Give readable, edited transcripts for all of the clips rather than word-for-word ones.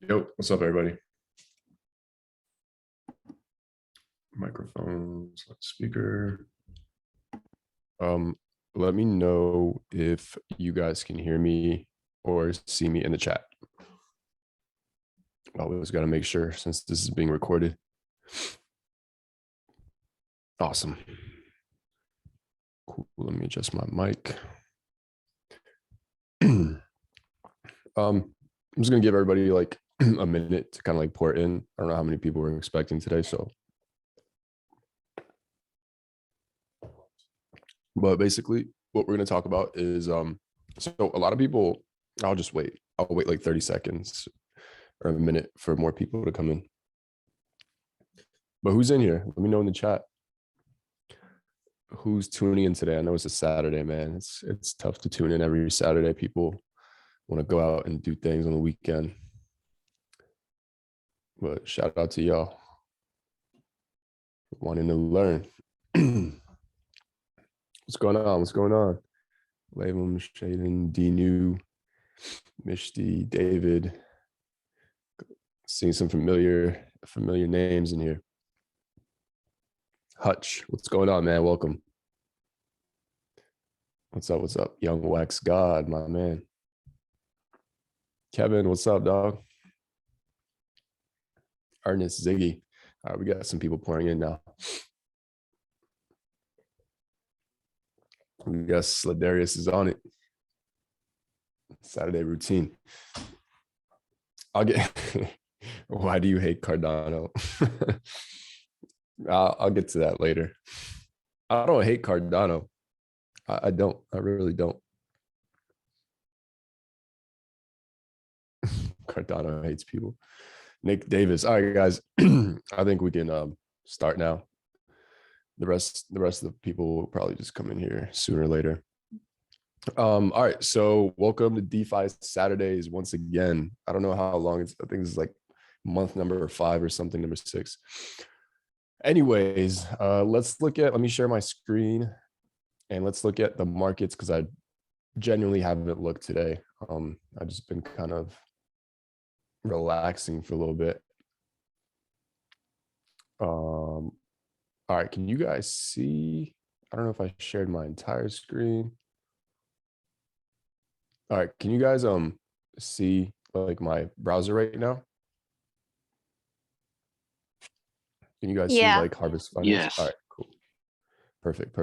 Yo, what's up, everybody? Microphones, speaker. Let me know if you guys can hear me or see me in the chat. Always got to make sure since this is being recorded. Awesome. Cool. Let me adjust my mic. I'm just gonna give everybody like a minute to kind of like pour it in. I don't know how many people we're expecting today, so. But basically, what we're gonna talk about is so a lot of people. I'll just wait. I'll wait like 30 seconds or a minute for more people to come in. But who's in here? Let me know in the chat. Who's tuning in today? I know it's a Saturday, man. It's tough to tune in every Saturday. People want to go out and do things on the weekend. But shout out to y'all wanting to learn. What's going on? What's going on? Lavam, Shaden, D-New, Mishti, David. Seeing some familiar names in here. Hutch, what's going on, man? Welcome. What's up? What's up? Young Wax God, my man. Kevin, what's up, dog? Ernest, Ziggy. All right, we got some people pouring in now. We got Sladarius is on it. Saturday routine. I'll get. Why do you hate Cardano? I'll get to that later. I don't hate Cardano. I don't. I really don't. Cardano hates people. Nick Davis. All right, guys. I think we can start now. The rest of the people will probably just come in here sooner or later. All right. So welcome to DeFi Saturdays once again. I don't know how long it's. I think it's like month number 5 or something, number 6. Anyways, let me share my screen and let's look at the markets because I genuinely haven't looked today. I've just been kind of relaxing for a little bit. All right, can you guys see? I don't know if I shared my entire screen. All right, can you guys see like my browser right now? Can you guys see like Harvest Finance? Yes. All right, cool. Perfect.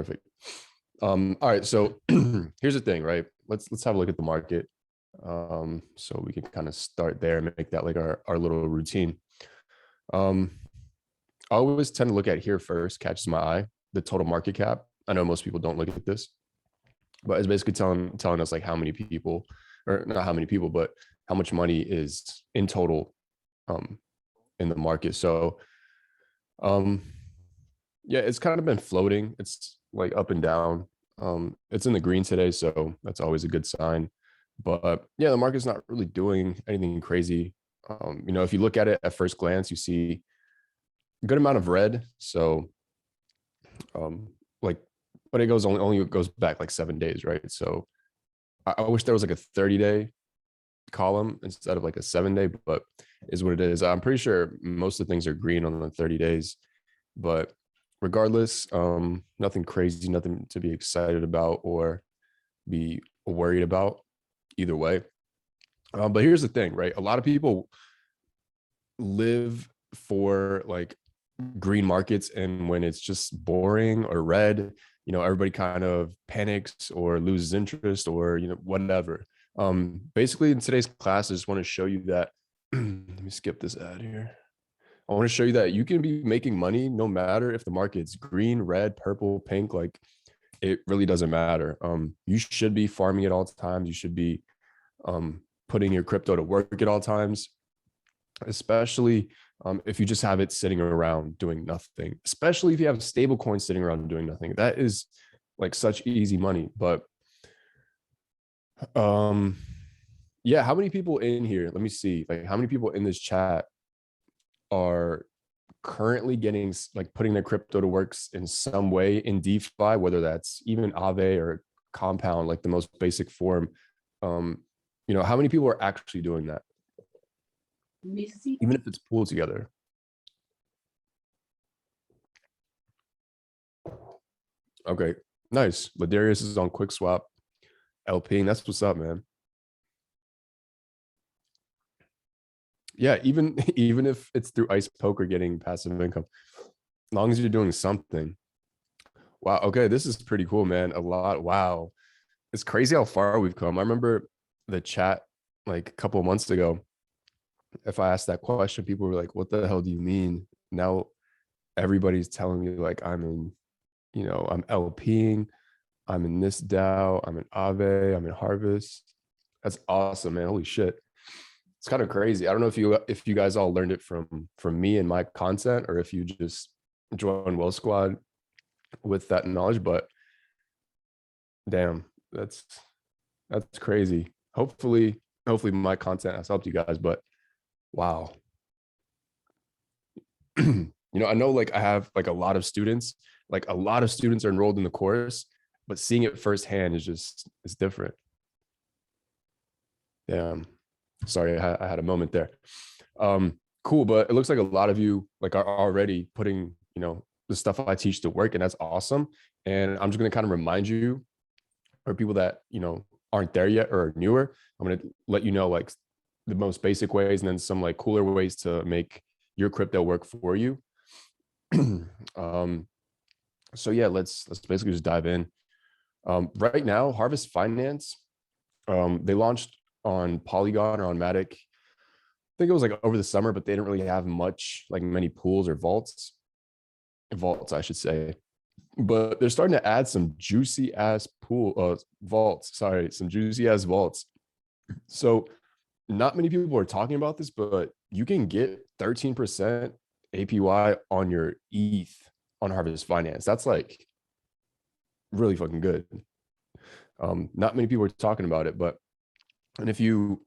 All right, so here's the thing, right? Let's have a look at the market. So we can kind of start there and make that like our little routine. I always tend to look at here first, catches my eye, the total market cap. I know most people don't look at this, but it's basically telling us like how many people, or not how many people, but how much money is in total in the market. So yeah, it's kind of been floating. It's like up and down. It's in the green today, so that's always a good sign. But yeah, the market's not really doing anything crazy. If you look at it at first glance, you see a good amount of red. So but it only goes back like 7 days, right? So I wish there was like a 30-day column instead of like a 7-day, but is what it is. I'm pretty sure most of the things are green on the 30 days, but regardless, nothing crazy, nothing to be excited about or be worried about either way. But here's the thing, right? A lot of people live for like green markets, and when it's just boring or red, everybody kind of panics or loses interest or whatever. Basically in today's class, I just want to show you that let me skip this ad here. I want to show you that you can be making money no matter if the market's green, red, purple, pink. Like, it really doesn't matter. You should be farming at all times. You should be putting your crypto to work at all times, especially if you just have it sitting around doing nothing, especially if you have stable coins sitting around doing nothing. That is like such easy money. But yeah, how many people in here, let me see, like how many people in this chat are currently getting like putting their crypto to work in some way in DeFi, whether that's even Aave or Compound, like the most basic form. How many people are actually doing that? even if it's pooled together. Okay, nice. Ladarius is on QuickSwap, LPing. That's what's up, man. Yeah, even if it's through Ice Poker getting passive income, as long as you're doing something. Wow. Okay, this is pretty cool, man. A lot. Wow, it's crazy how far we've come. I remember the chat like a couple of months ago. If I asked that question, people were like, "What the hell do you mean?" Now everybody's telling me like I'm in, I'm LPing, I'm in this DAO, I'm in Aave, I'm in Harvest. That's awesome, man. Holy shit. It's kind of crazy. I don't know if you guys all learned it from me and my content, or if you just joined Well Squad with that knowledge, but damn, that's crazy. Hopefully my content has helped you guys, but wow. I know like I have like a lot of students are enrolled in the course, but seeing it firsthand is different. Damn. Sorry, I had a moment there. Cool, but it looks like a lot of you like are already putting, the stuff I teach to work, and that's awesome. And I'm just going to kind of remind you, or people that, aren't there yet or are newer, I'm going to let you know like the most basic ways and then some like cooler ways to make your crypto work for you. So yeah, let's basically just dive in. Right now, Harvest Finance, they launched on Polygon or on Matic. I think it was like over the summer, but they didn't really have many pools or vaults, I should say. But they're starting to add some juicy ass vaults. Sorry, some juicy ass vaults. So not many people are talking about this, but you can get 13% APY on your ETH on Harvest Finance. That's like really fucking good. Not many people are talking about it, and if you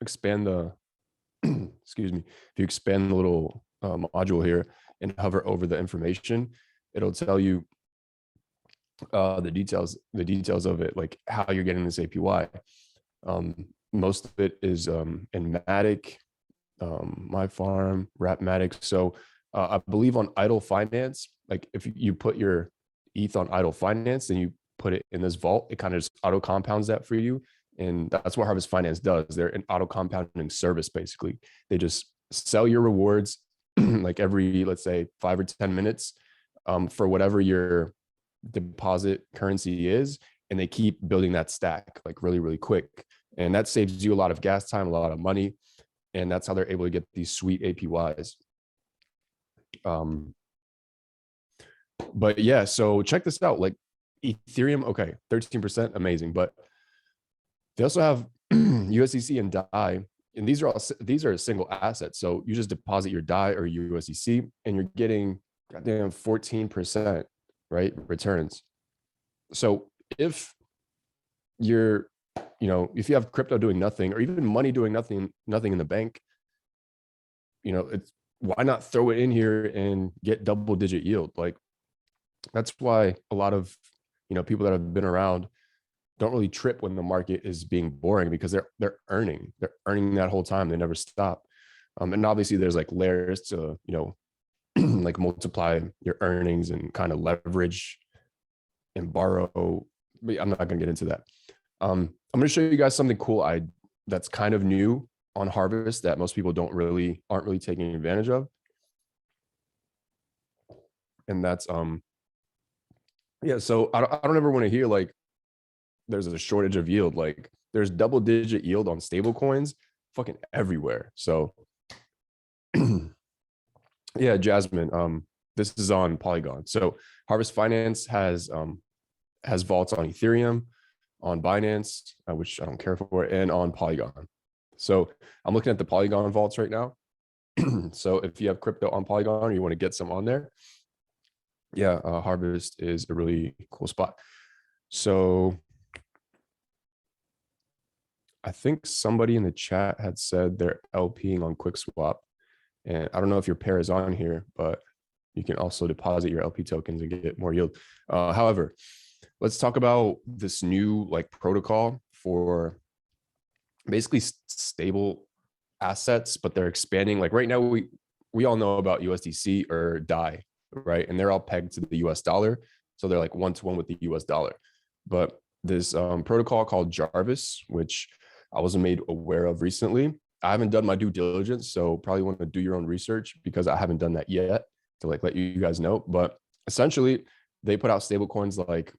expand the excuse me, if you expand the little module here and hover over the information, it'll tell you the details of it, like how you're getting this APY. Most of it is in Matic, My Farm, Rapmatic. So I believe on Idle Finance, like if you put your ETH on Idle Finance and you put it in this vault, it kind of just auto compounds that for you. And that's what Harvest Finance does. They're an auto compounding service. Basically, they just sell your rewards like every, let's say 5 or 10 minutes for whatever your deposit currency is. And they keep building that stack like really, really quick. And that saves you a lot of gas time, a lot of money. And that's how they're able to get these sweet APYs. But yeah, so check this out. Like Ethereum, okay, 13%, amazing. But they also have USDC and DAI, and these are a single asset. So you just deposit your DAI or USDC, and you're getting goddamn 14%, right, returns. So if you're, if you have crypto doing nothing, or even money doing nothing in the bank, it's why not throw it in here and get double-digit yield? Like that's why a lot of people that have been around don't really trip when the market is being boring, because they're earning that whole time. They never stop. And obviously there's like layers to, like multiply your earnings and kind of leverage and borrow. But I'm not going to get into that. I'm going to show you guys something cool that's kind of new on Harvest that most people aren't really taking advantage of. And that's yeah, so I don't ever want to hear like there's a shortage of yield. Like there's double-digit yield on stable coins fucking everywhere. So yeah, Jasmine, this is on Polygon. So Harvest Finance has vaults on Ethereum, on Binance, which I don't care for, and on Polygon. So I'm looking at the Polygon vaults right now. So if you have crypto on Polygon or you want to get some on there, yeah, Harvest is a really cool spot. So I think somebody in the chat had said they're LPing on QuickSwap, and I don't know if your pair is on here, but you can also deposit your LP tokens and get more yield. However, let's talk about this new like protocol for basically stable assets, but they're expanding. Like right now, we all know about USDC or DAI, right? And they're all pegged to the US dollar. So they're like 1-to-1 with the US dollar. But this protocol called Jarvis, which I wasn't made aware of recently. I haven't done my due diligence, so probably want to do your own research because I haven't done that yet to like let you guys know. But essentially, they put out stable coins like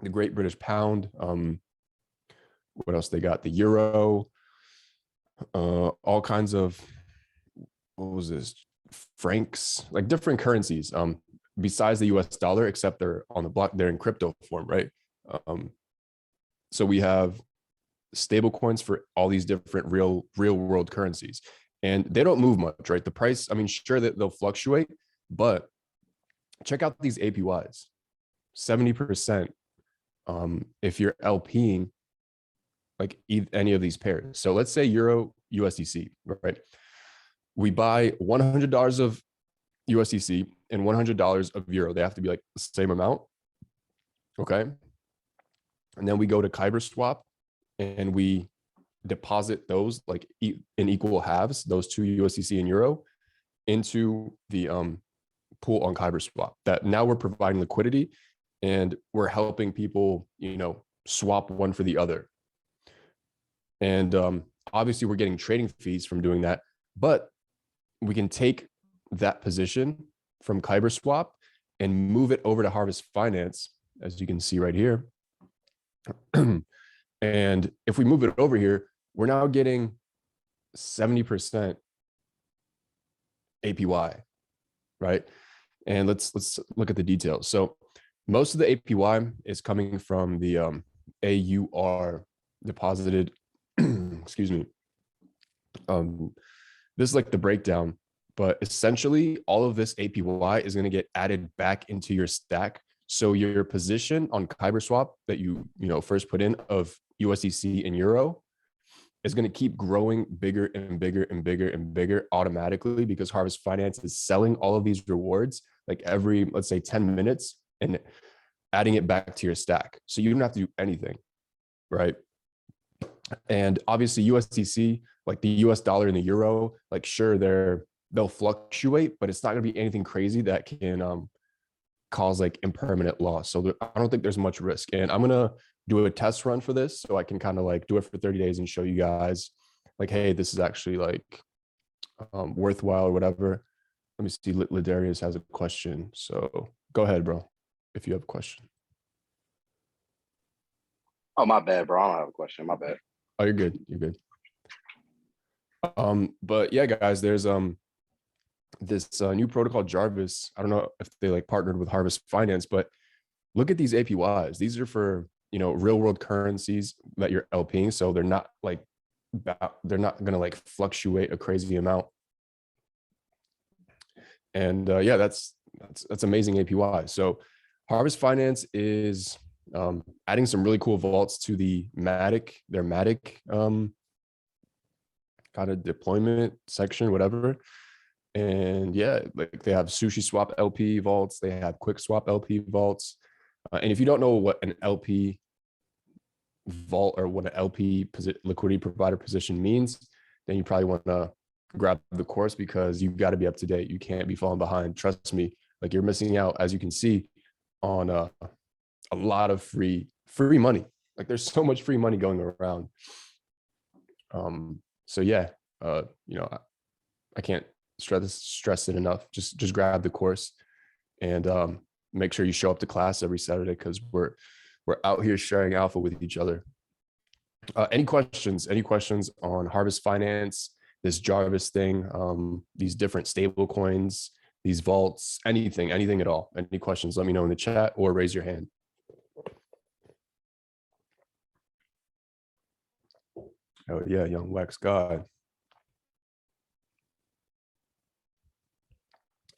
the Great British Pound. What else they got? The Euro, all kinds of, what was this? Francs, like different currencies. Besides the US dollar, except they're on the block, they're in crypto form, right? So we have stable coins for all these different real world currencies, and they don't move much, right? The price, I mean, sure that they'll fluctuate, but check out these APYs, 70%. If you're LPing like any of these pairs. So let's say Euro USDC, right? We buy $100 of USDC and $100 of Euro. They have to be like the same amount. Okay. And then we go to Kyber Swap and we deposit those like in equal halves, those two USDC and Euro, into the pool on Kyber Swap. That now we're providing liquidity and we're helping people, you know, swap one for the other. And obviously we're getting trading fees from doing that, but we can take that position from Kyber Swap and move it over to Harvest Finance, as you can see right here. And if we move it over here, we're now getting 70% APY, right? And let's look at the details. So most of the APY is coming from the AUR deposited. Excuse me. This is like the breakdown, but essentially all of this APY is going to get added back into your stack. So your position on Kyber Swap that you first put in of USDC and Euro is going to keep growing bigger and bigger and bigger and bigger automatically, because Harvest Finance is selling all of these rewards like every, let's say, 10 minutes and adding it back to your stack. So you don't have to do anything, right? And obviously USDC, like the US dollar and the Euro, like sure, they'll fluctuate, but it's not going to be anything crazy that can cause like impermanent loss. So I don't think there's much risk. And I'm going to do a test run for this so I can kind of like do it for 30 days and show you guys like, hey, this is actually like worthwhile or whatever. Let me see. Ladarius has a question. So go ahead, bro, if you have a question. Oh, my bad, bro. I don't have a question. My bad. Oh, you're good. You're good. But yeah, guys, there's this new protocol Jarvis. I don't know if they like partnered with Harvest Finance, but look at these APYs. These are for, you know, real world currencies that you're LPing. So they're not like, they're not going to like fluctuate a crazy amount. And yeah, that's amazing APY. So Harvest Finance is adding some really cool vaults to the Matic, their Matic kind of deployment section, whatever. And yeah, like they have Sushi Swap LP vaults, they have Quick Swap LP vaults. And if you don't know what an LP vault or what an LP liquidity provider position means, then you probably want to grab the course, because you've got to be up to date. You can't be falling behind. Trust me, like you're missing out, as you can see, on a lot of free money. Like there's so much free money going around. So yeah, you know, I can't stress it enough. Just grab the course and make sure you show up to class every Saturday, because we're out here sharing alpha with each other. Any questions on Harvest Finance, this Jarvis thing, these different stable coins, these vaults, anything at all? Any questions, let me know in the chat or raise your hand. Oh yeah, Young Wax God.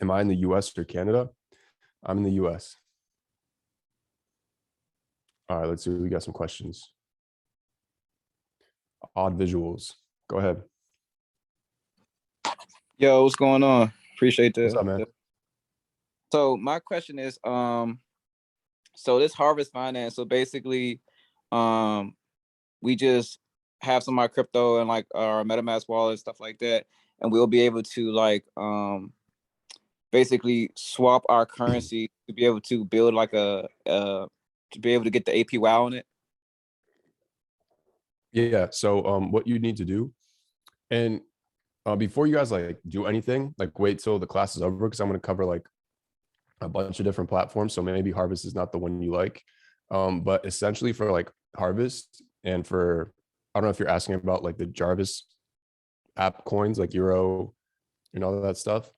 Am I in the US or Canada? I'm in the US. All right, let's see. We got some questions. Odd visuals. Go ahead. Yo, what's going on? Appreciate this. What's up, man? So my question is, so this Harvest Finance, so basically, we just have some of my crypto and like our MetaMask wallet, stuff like that, and we'll be able to like basically swap our currency to be able to build like to be able to get the APY on it. Yeah. So what you need to do, and before you guys like do anything, like wait till the class is over, because I'm going to cover like a bunch of different platforms. So maybe Harvest is not the one you like. But essentially for like Harvest and for, I don't know if you're asking about like the Jarvis app coins, like Euro and all of that stuff.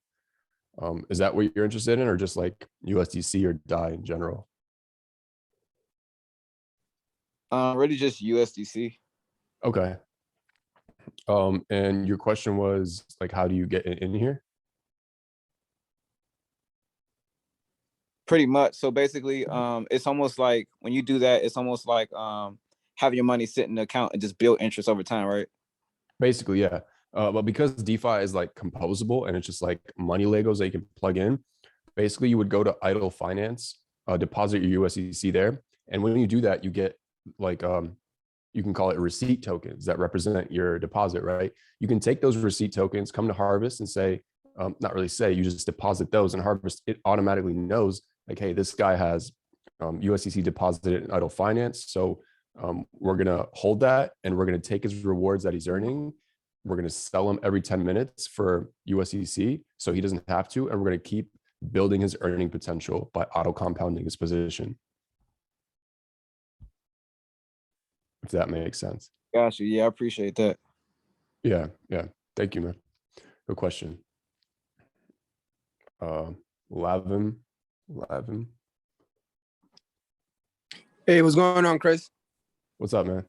Is that what you're interested in, or just like USDC or DAI in general? Really just USDC. Okay. And your question was like, how do you get in here? Pretty much. So basically, it's almost like when you do that, it's almost like have your money sit in the account and just build interest over time, right? Basically, yeah. But because DeFi is like composable and it's just like money Legos that you can plug in, basically you would go to Idle Finance, deposit your USDC there. And when you do that, you get like, you can call it receipt tokens that represent your deposit, right? You can take those receipt tokens, come to Harvest and say, not really say, you just deposit those, and Harvest, it automatically knows like, hey, this guy has USDC deposited in Idle Finance. So we're going to hold that, and we're going to take his rewards that he's earning. We're going to sell him every 10 minutes for USDC so he doesn't have to. And we're going to keep building his earning potential by auto compounding his position. If that makes sense. Gotcha. Yeah, I appreciate that. Yeah. Thank you, man. Good question. 11. Hey, what's going on, Kris? What's up, man?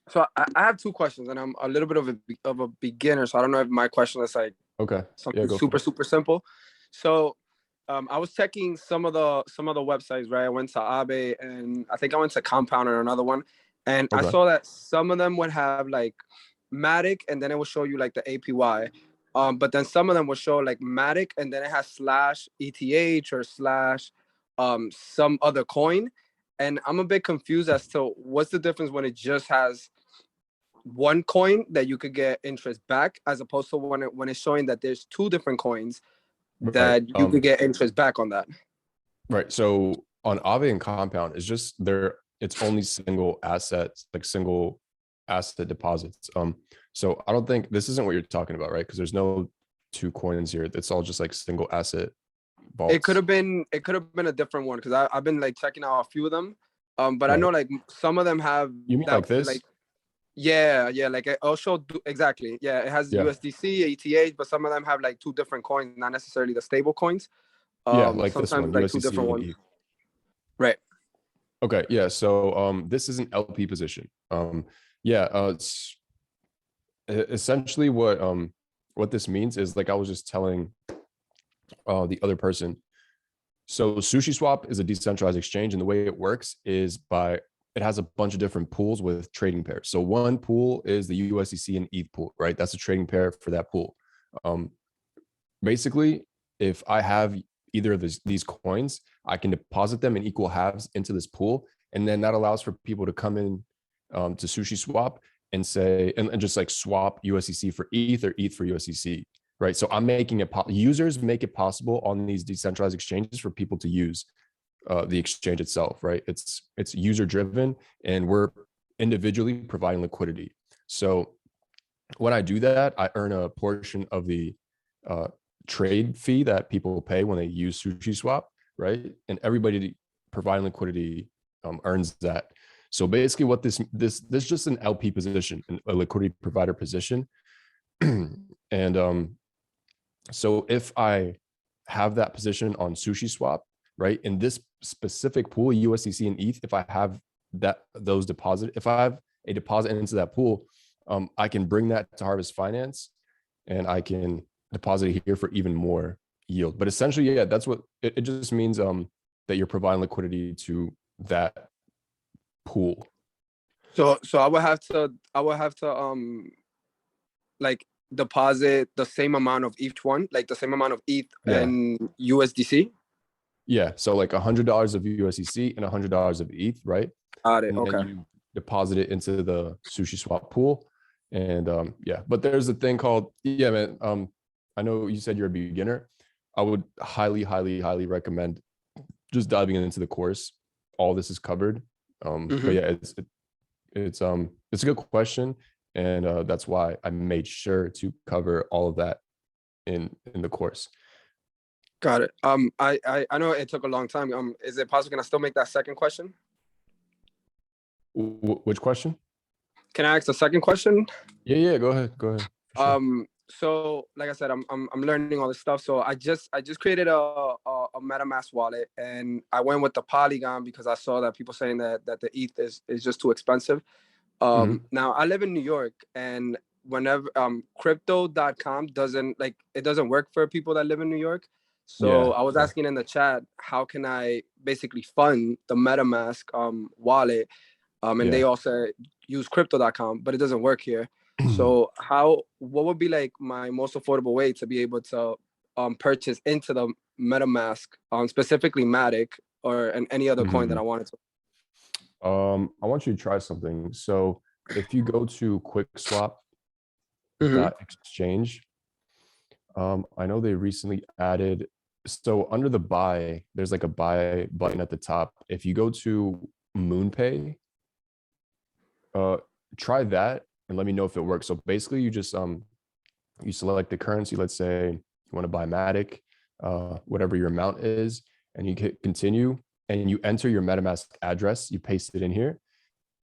So I have two questions, and I'm a little bit of a beginner, so I don't know if my question is like Okay. something super simple. So I was checking some of the websites, right? I went to Aave, and I think I went to Compound or another one, and I saw that some of them would have like Matic, and then it will show you like the APY. But then some of them will show like Matic, and then it has /ETH or some other coin. And I'm a bit confused as to what's the difference when it just has one coin that you could get interest back, as opposed to when it's showing that there's two different coins that you could get interest back on that. Right. So on Aave and Compound, it's just it's only single assets, like single asset deposits. So I don't think this isn't what you're talking about, right? Because there's no two coins here. It's all just like single asset vaults. It could have been a different one, because I've been like checking out a few of them. But right. I know like some of them have. You mean like this? Like, yeah. Like I'll show exactly. Yeah, it has USDC, ETH, but some of them have like two different coins, not necessarily the stable coins. Like sometimes this one, like USDC two different ones. ETH. Right. Okay. Yeah. So this is an LP position. It's essentially what this means is, like I was just telling the other person. So SushiSwap is a decentralized exchange, and the way it works is it has a bunch of different pools with trading pairs. So one pool is the USDC and ETH pool, right? That's a trading pair for that pool. Basically, if I have either of these coins, I can deposit them in equal halves into this pool, and then that allows for people to come in to SushiSwap and say, and just like swap USDC for ETH or ETH for USDC, right? So I'm making it, users make it possible on these decentralized exchanges for people to use the exchange itself, right? It's user driven, and we're individually providing liquidity. So when I do that, I earn a portion of the trade fee that people pay when they use SushiSwap, right? And everybody providing liquidity earns that. So basically what this just an LP position, a liquidity provider position. And so if I have that position on SushiSwap, right, in this specific pool, USDC and ETH, if I have if I have a deposit into that pool, I can bring that to Harvest Finance, and I can deposit it here for even more yield. But essentially, yeah, that's what it just means, that you're providing liquidity to that pool. So I would have to like deposit the same amount of each one, like the same amount of ETH and USDC. Yeah, so like $100 of USDC and $100 of ETH, right? Got it. And okay. then you deposit it into the sushi swap pool. And yeah, but there's a thing called, yeah, man. I know you said you're a beginner. I would highly, highly, highly recommend just diving into the course. All this is covered. But yeah, it's a good question, and that's why I made sure to cover all of that in the course. Got it. I know it took a long time. Is it possible? Can I still make that second question? Which question? Can I ask the second question? Yeah, go ahead. Go ahead. Sure. So like I said, I'm learning all this stuff. So I just created a MetaMask wallet, and I went with the Polygon because I saw that people saying that the ETH is just too expensive. Now I live in New York, and whenever crypto.com doesn't work for people that live in New York. So I was asking in the chat, how can I basically fund the MetaMask wallet? And they also use crypto.com, but it doesn't work here. So what would be like my most affordable way to be able to purchase into the MetaMask, specifically Matic or any other coin that I wanted to? I want you to try something. So if you go to quickswap.exchange, I know they recently added, so under the buy, there's like a buy button at the top. If you go to MoonPay, try that and let me know if it works. So basically you just you select the currency. Let's say you want to buy Matic, whatever your amount is, and you hit continue, and you enter your MetaMask address, you paste it in here.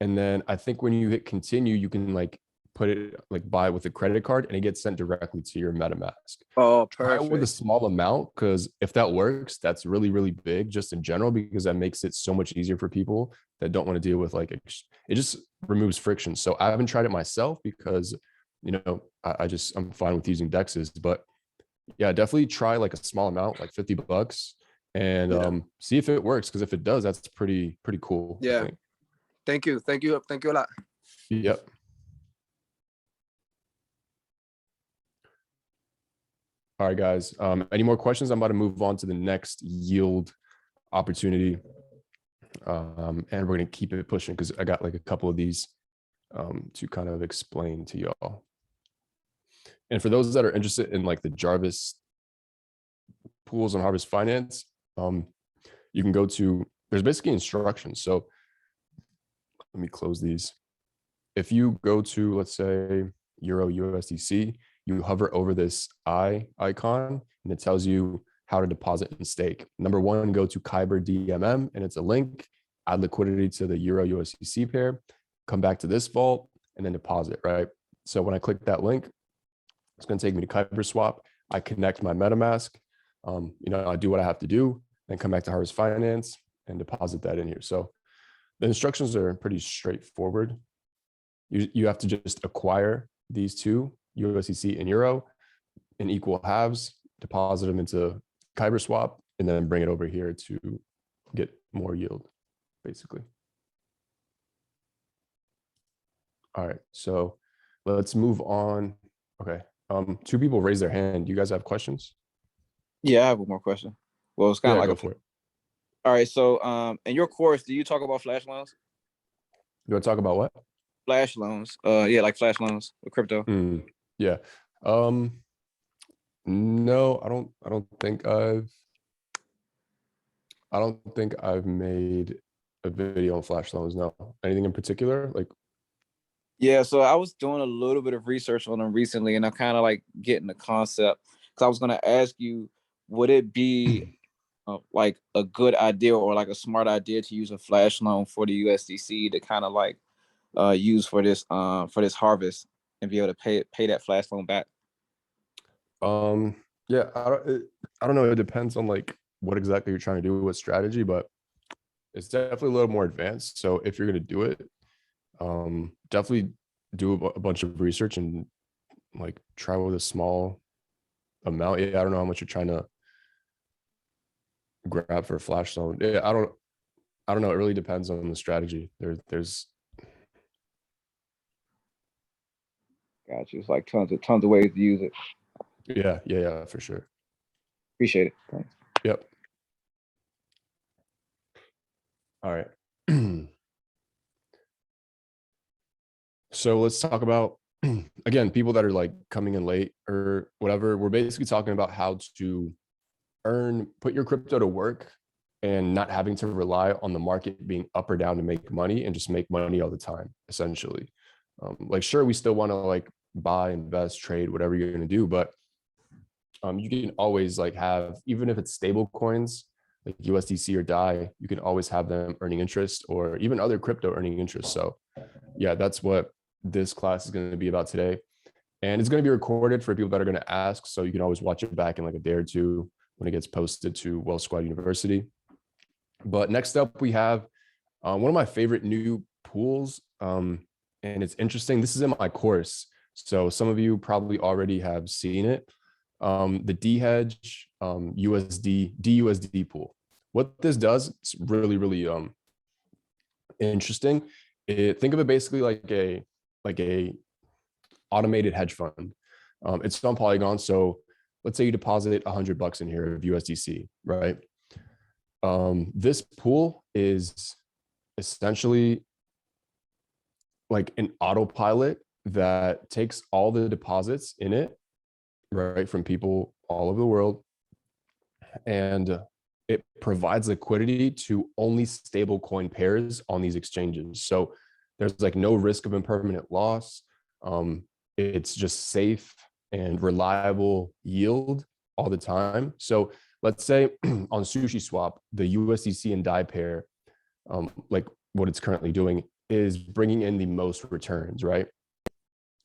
And then I think when you hit continue, you can like put it like buy with a credit card, and it gets sent directly to your MetaMask. Oh, Try perfect. it with a small amount, because if that works, that's really, really big just in general, because that makes it so much easier for people that don't want to deal with like, it just removes friction. So I haven't tried it myself because, you know, I'm fine with using Dexes, but yeah, definitely try like a small amount, like $50, and see if it works. Because if it does, that's pretty cool. Yeah. I think. Thank you a lot. Yep. All right, guys. Any more questions? I'm about to move on to the next yield opportunity. And we're going to keep it pushing because I got like a couple of these to kind of explain to y'all. And for those that are interested in like the Jarvis pools on Harvest Finance, you can go to, there's basically instructions. So let me close these. If you go to, let's say, Euro USDC, you hover over this icon, and it tells you how to deposit and stake. Number one, go to Kyber DMM, and it's a link. Add liquidity to the Euro USDC pair. Come back to this vault, and then deposit, right? So when I click that link, it's going to take me to Kyber Swap. I connect my MetaMask. You know, I do what I have to do, then come back to Harvest Finance and deposit that in here. So the instructions are pretty straightforward. You have to just acquire these two, USDC and Euro, in equal halves, deposit them into Kyber Swap, and then bring it over here to get more yield, basically. All right, so let's move on. Okay, two people raised their hand. Do you guys have questions? Yeah, I have one more question. Well, it's kind of like go for it. All right, so in your course, do you talk about flash loans? Do I talk about what? Flash loans. Yeah, like flash loans with crypto. Yeah. No, I don't think I've made a video on flash loans. No. Anything in particular? Like, yeah, so I was doing a little bit of research on them recently, and I'm kind of like getting the concept. Because I was gonna ask you, would it be like a good idea or like a smart idea to use a flash loan for the USDC to kind of like use for this harvest and be able to pay that flash loan back? Yeah, I don't know. It depends on like what exactly you're trying to do with strategy, but it's definitely a little more advanced. So if you're gonna do it, definitely do a bunch of research and like try with a small amount. Yeah, I don't know how much you're trying to grab for a flash loan. Yeah, I don't know. It really depends on the strategy. There's Got you. It's like tons of ways to use it. Yeah, for sure. Appreciate it. Thanks. Yep. All right. So let's talk about, again, people that are like coming in late or whatever. We're basically talking about how to put your crypto to work and not having to rely on the market being up or down to make money, and just make money all the time, essentially. Like, sure, we still want to like buy, invest, trade, whatever you're going to do, but you can always like have, even if it's stable coins like USDC or DAI, you can always have them earning interest, or even other crypto earning interest. So yeah, that's what this class is going to be about today. And it's going to be recorded for people that are going to ask. So you can always watch it back in like a day or two when it gets posted to Well Squad University. But next up, we have one of my favorite new pools. And it's interesting. This is in my course, so some of you probably already have seen it. The DHedge DUSD pool. What this does, it's really, really interesting. Think of it basically like a automated hedge fund. It's on Polygon. So let's say you deposit $100 in here of USDC, right? This pool is essentially like an autopilot that takes all the deposits in it, right, from people all over the world, and it provides liquidity to only stable coin pairs on these exchanges. So there's like no risk of impermanent loss. It's just safe and reliable yield all the time. So let's say on SushiSwap, the USDC and DAI pair, like what it's currently doing is bringing in the most returns, right?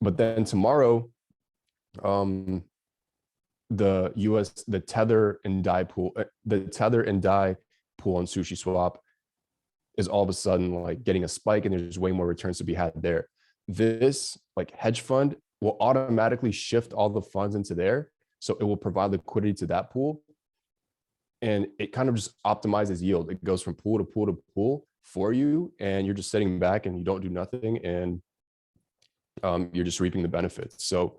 But then tomorrow, the Tether and DAI pool, the Tether and DAI pool on SushiSwap is all of a sudden like getting a spike, and there's way more returns to be had there. This like hedge fund will automatically shift all the funds into there, so it will provide liquidity to that pool, and it kind of just optimizes yield. It goes from pool to pool to pool for you, and you're just sitting back and you don't do nothing, and you're just reaping the benefits. So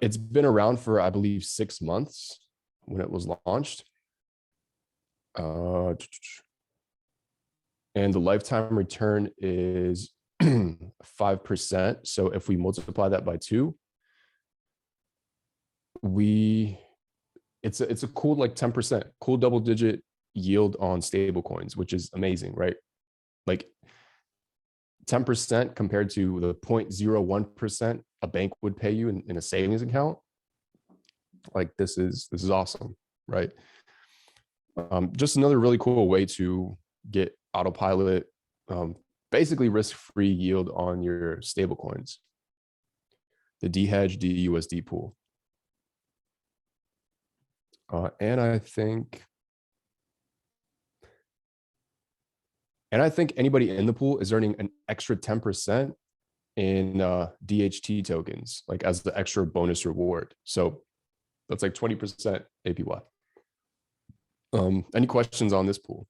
it's been around for, I believe, 6 months when it was launched. And the lifetime return is 5%. So if we multiply that by 2, it's a cool like 10%, cool double-digit yield on stable coins, which is amazing, right? Like 10% compared to the 0.01% a bank would pay you in a savings account. Like this is awesome, right? Just another really cool way to get autopilot, basically risk-free yield on your stable coins. The DHedge DUSD pool. And I think anybody in the pool is earning an extra 10% in DHT tokens, like as the extra bonus reward. So that's like 20% APY. Any questions on this pool?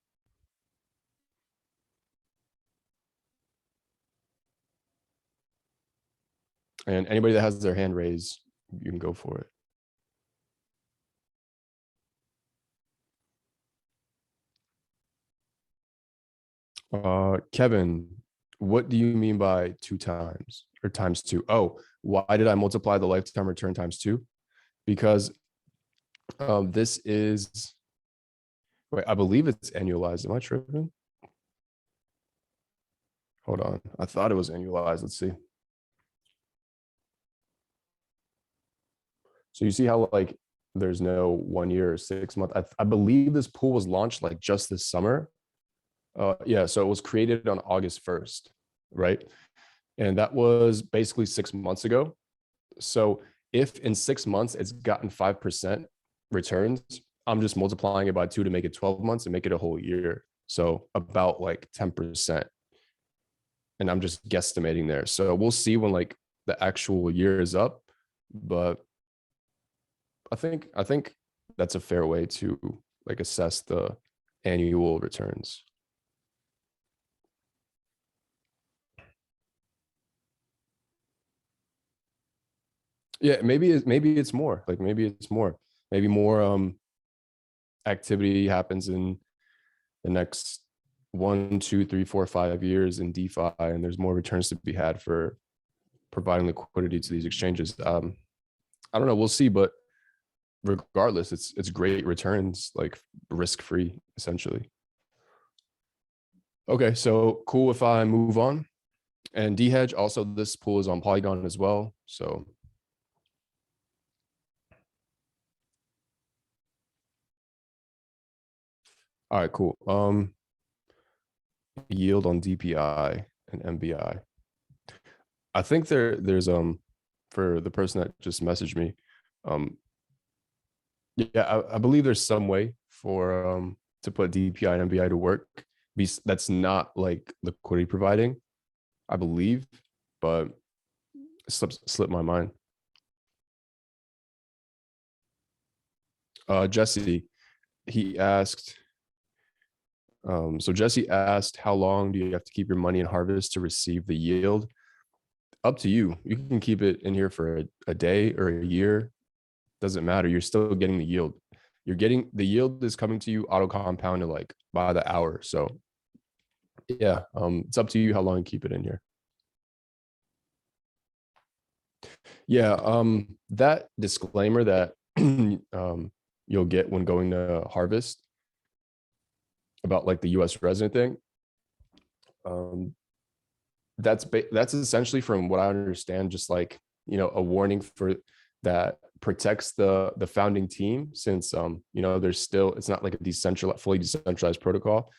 And anybody that has their hand raised, you can go for it. Kevin, what do you mean by 2 times or times 2? Oh, why did I multiply the lifetime return times 2? Because this is, wait, I believe it's annualized. Am I tripping? Hold on. I thought it was annualized. Let's see. So you see how like there's no 1 year or 6 month. I believe this pool was launched like just this summer. Yeah, so it was created on August 1st, right? And that was basically 6 months ago. So if in 6 months it's gotten 5% returns, I'm just multiplying it by 2 to make it 12 months and make it a whole year. So about like 10%. And I'm just guesstimating there. So we'll see when like the actual year is up. But I think that's a fair way to like assess the annual returns. Yeah, maybe it's more. Like maybe it's more. Maybe more activity happens in the next 1, 2, 3, 4, 5 years in DeFi, and there's more returns to be had for providing liquidity to these exchanges. I don't know, we'll see, but regardless, it's great returns, like risk-free, essentially. Okay, so cool if I move on. And D-Hedge, also this pool is on Polygon as well. So all right, cool. Yield on DPI and MBI. I think there's for the person that just messaged me, yeah, I believe there's some way for to put DPI and MBI to work. That's not like liquidity providing, I believe, but it slipped my mind. Jesse, he asked, so Jesse asked, how long do you have to keep your money in Harvest to receive the yield? Up to you. You can keep it in here for a day or a year. Doesn't matter. You're still getting the yield. You're getting the yield is coming to you auto compounded like by the hour. So yeah, it's up to you how long you keep it in here. Yeah, that disclaimer that you'll get when going to Harvest about like the US resident thing. That's essentially, from what I understand, just like, you know, a warning for that protects the founding team, since you know, there's still, it's not like a fully decentralized protocol.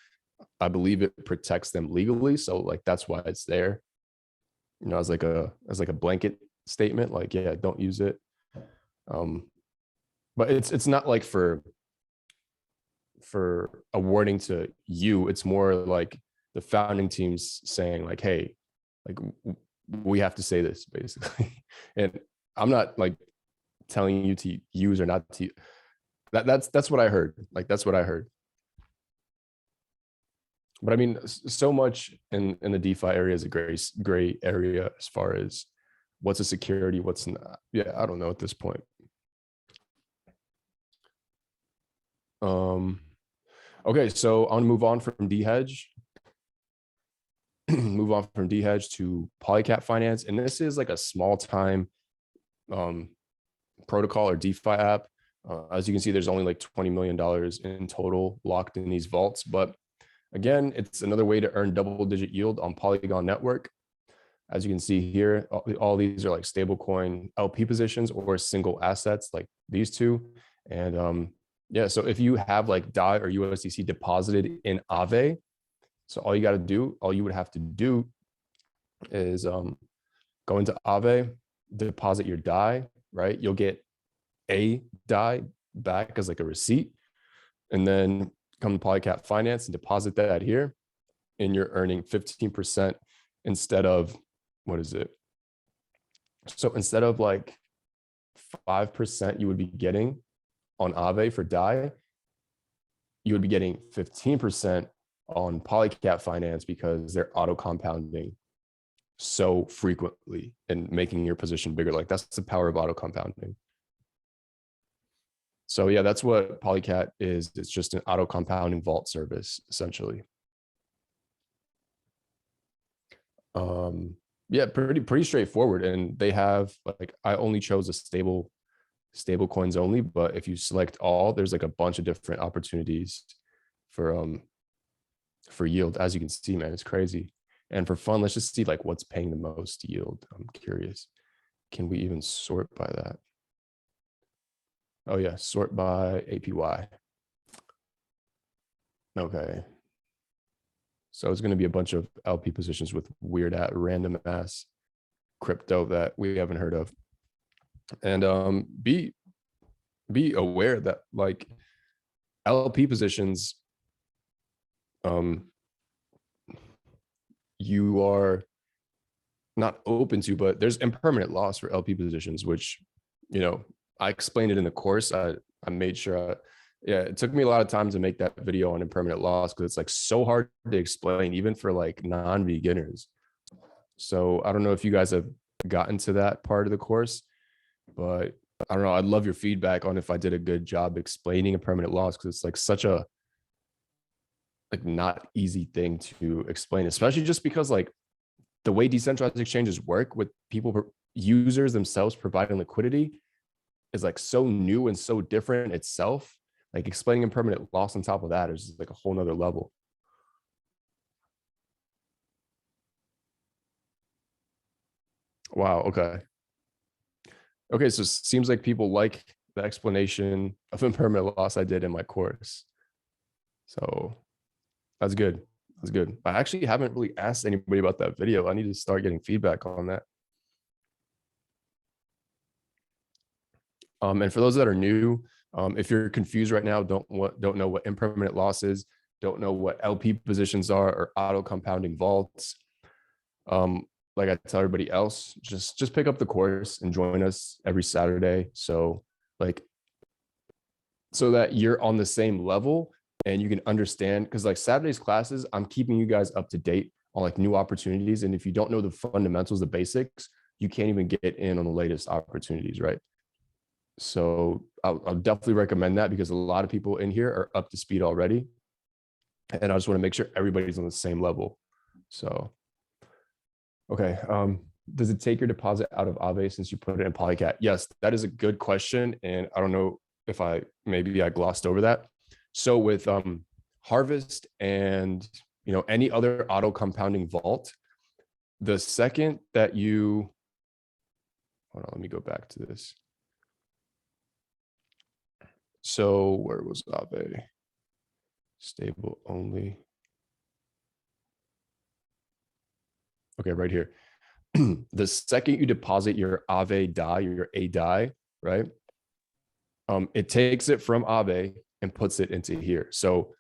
I believe it protects them legally, so like that's why it's there, you know, as like a blanket statement, like, yeah, don't use it. But it's not like for a warning to you. It's more like the founding team's saying like, hey, like we have to say this basically. And I'm not like telling you to use or not to. That's what I heard. Like that's what I heard. But I mean, so much in the DeFi area is a gray area as far as what's a security, what's not. Yeah, I don't know at this point. Okay, so I'll move on from D-Hedge. Move on from D-Hedge to Polycat Finance, and this is like a small time protocol or DeFi app. As you can see, there's only like $20 million in total locked in these vaults, but again, it's another way to earn double-digit yield on Polygon network. As you can see here, all these are like stablecoin LP positions or single assets like these two. And yeah, so if you have like DAI or USDC deposited in Aave, so all you would have to do is go into Aave, deposit your DAI, right? You'll get a DAI back as like a receipt, and then come to Polycat Finance and deposit that here, and you're earning 15% instead of, what is it? So instead of like 5% you would be getting on Aave for DAI, you would be getting 15% on Polycat Finance, because they're auto compounding so frequently and making your position bigger. Like that's the power of auto compounding. So yeah, that's what Polycat is. It's just an auto compounding vault service, essentially. Yeah, pretty straightforward. And they have like, I only chose a stable coins only, but if you select all, there's like a bunch of different opportunities for yield. As you can see, man, it's crazy. And for fun, let's just see like what's paying the most yield. I'm curious. Can we even sort by that? Oh yeah, sort by APY. Okay. So it's going to be a bunch of LP positions with weird random ass crypto that we haven't heard of. And be aware that like LP positions, you are not open to, but there's impermanent loss for LP positions, which, you know, I explained it in the course. I made sure yeah, it took me a lot of time to make that video on impermanent loss, because it's like so hard to explain even for like non-beginners. So I don't know if you guys have gotten to that part of the course, but I don't know, I'd love your feedback on if I did a good job explaining impermanent loss, because it's like such a like not easy thing to explain, especially just because like the way decentralized exchanges work with people, users themselves providing liquidity is like so new and so different itself. Like explaining impermanent loss on top of that is like a whole nother level. Wow. Okay. Okay. So it seems like people like the explanation of impermanent loss I did in my course. So that's good. That's good. I actually haven't really asked anybody about that video. I need to start getting feedback on that. And for those that are new, if you're confused right now, don't know what impermanent loss is, don't know what LP positions are or auto compounding vaults, like I tell everybody else, just pick up the course and join us every Saturday. So that you're on the same level and you can understand, because like Saturday's classes, I'm keeping you guys up to date on like new opportunities. And if you don't know the fundamentals, the basics, you can't even get in on the latest opportunities, right? So I'll definitely recommend that, because a lot of people in here are up to speed already. And I just want to make sure everybody's on the same level. So, okay. Does it take your deposit out of Aave since you put it in Polycat? Yes, that is a good question. And I don't know if maybe I glossed over that. So with Harvest and any other auto compounding vault, the second that you, hold on, let me go back to this. So where was Aave? Stable only. Okay, right here. The second you deposit your Aave DAI, your A DAI, right? It takes it from Aave and puts it into here. So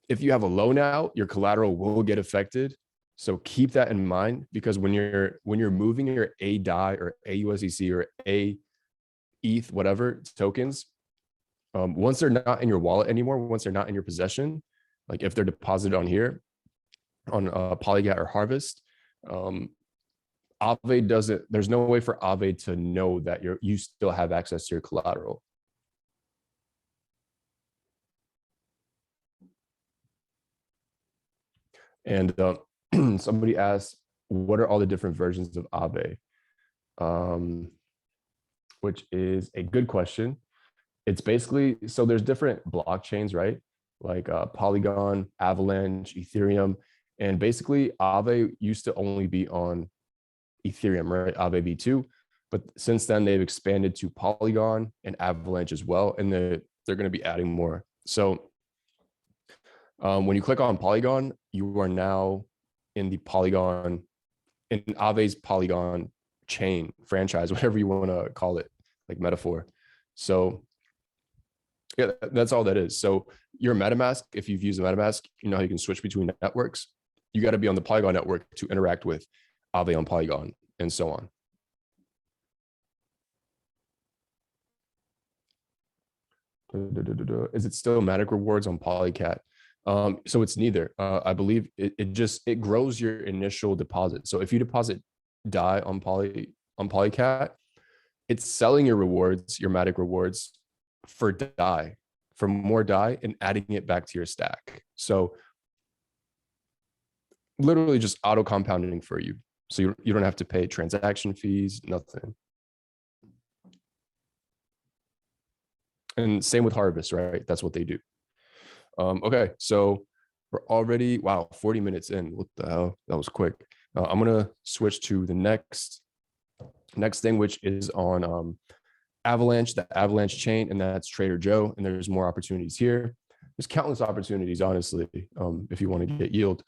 if you have a loan out, your collateral will get affected. So keep that in mind, because when you're moving your A DAI or AUSDC or A ETH, whatever tokens, once they're not in your wallet anymore, once they're not in your possession, like if they're deposited on here, on Polycat or Harvest, Aave doesn't, there's no way for Aave to know that you still have access to your collateral. And somebody asked, what are all the different versions of Aave? Which is a good question. It's basically, so there's different blockchains, right? Like Polygon, Avalanche, Ethereum. And basically Aave used to only be on Ethereum, right? Aave v2. But since then they've expanded to Polygon and Avalanche as well. And they're going to be adding more. So when you click on Polygon, you are now in the Polygon, in Aave's Polygon chain, franchise, whatever you want to call it, like metaphor. So yeah, that's all that is. So your MetaMask, if you've used a MetaMask, you know how you can switch between networks. You got to be on the Polygon network to interact with Aave on Polygon and so on. Is it still Matic rewards on Polycat? So it's neither. I believe it grows your initial deposit. So if you deposit DAI on Polycat, it's selling your rewards, your Matic rewards, for DAI, for more DAI, and adding it back to your stack. So literally just auto compounding for you. So you don't have to pay transaction fees, nothing. And same with Harvest, right? That's what they do. Okay, so we're already, wow, 40 minutes in. What the hell? That was quick. I'm gonna switch to the next thing, which is on Avalanche, the Avalanche chain, and that's Trader Joe. And there's more opportunities here. There's countless opportunities, honestly, if you want to get yield.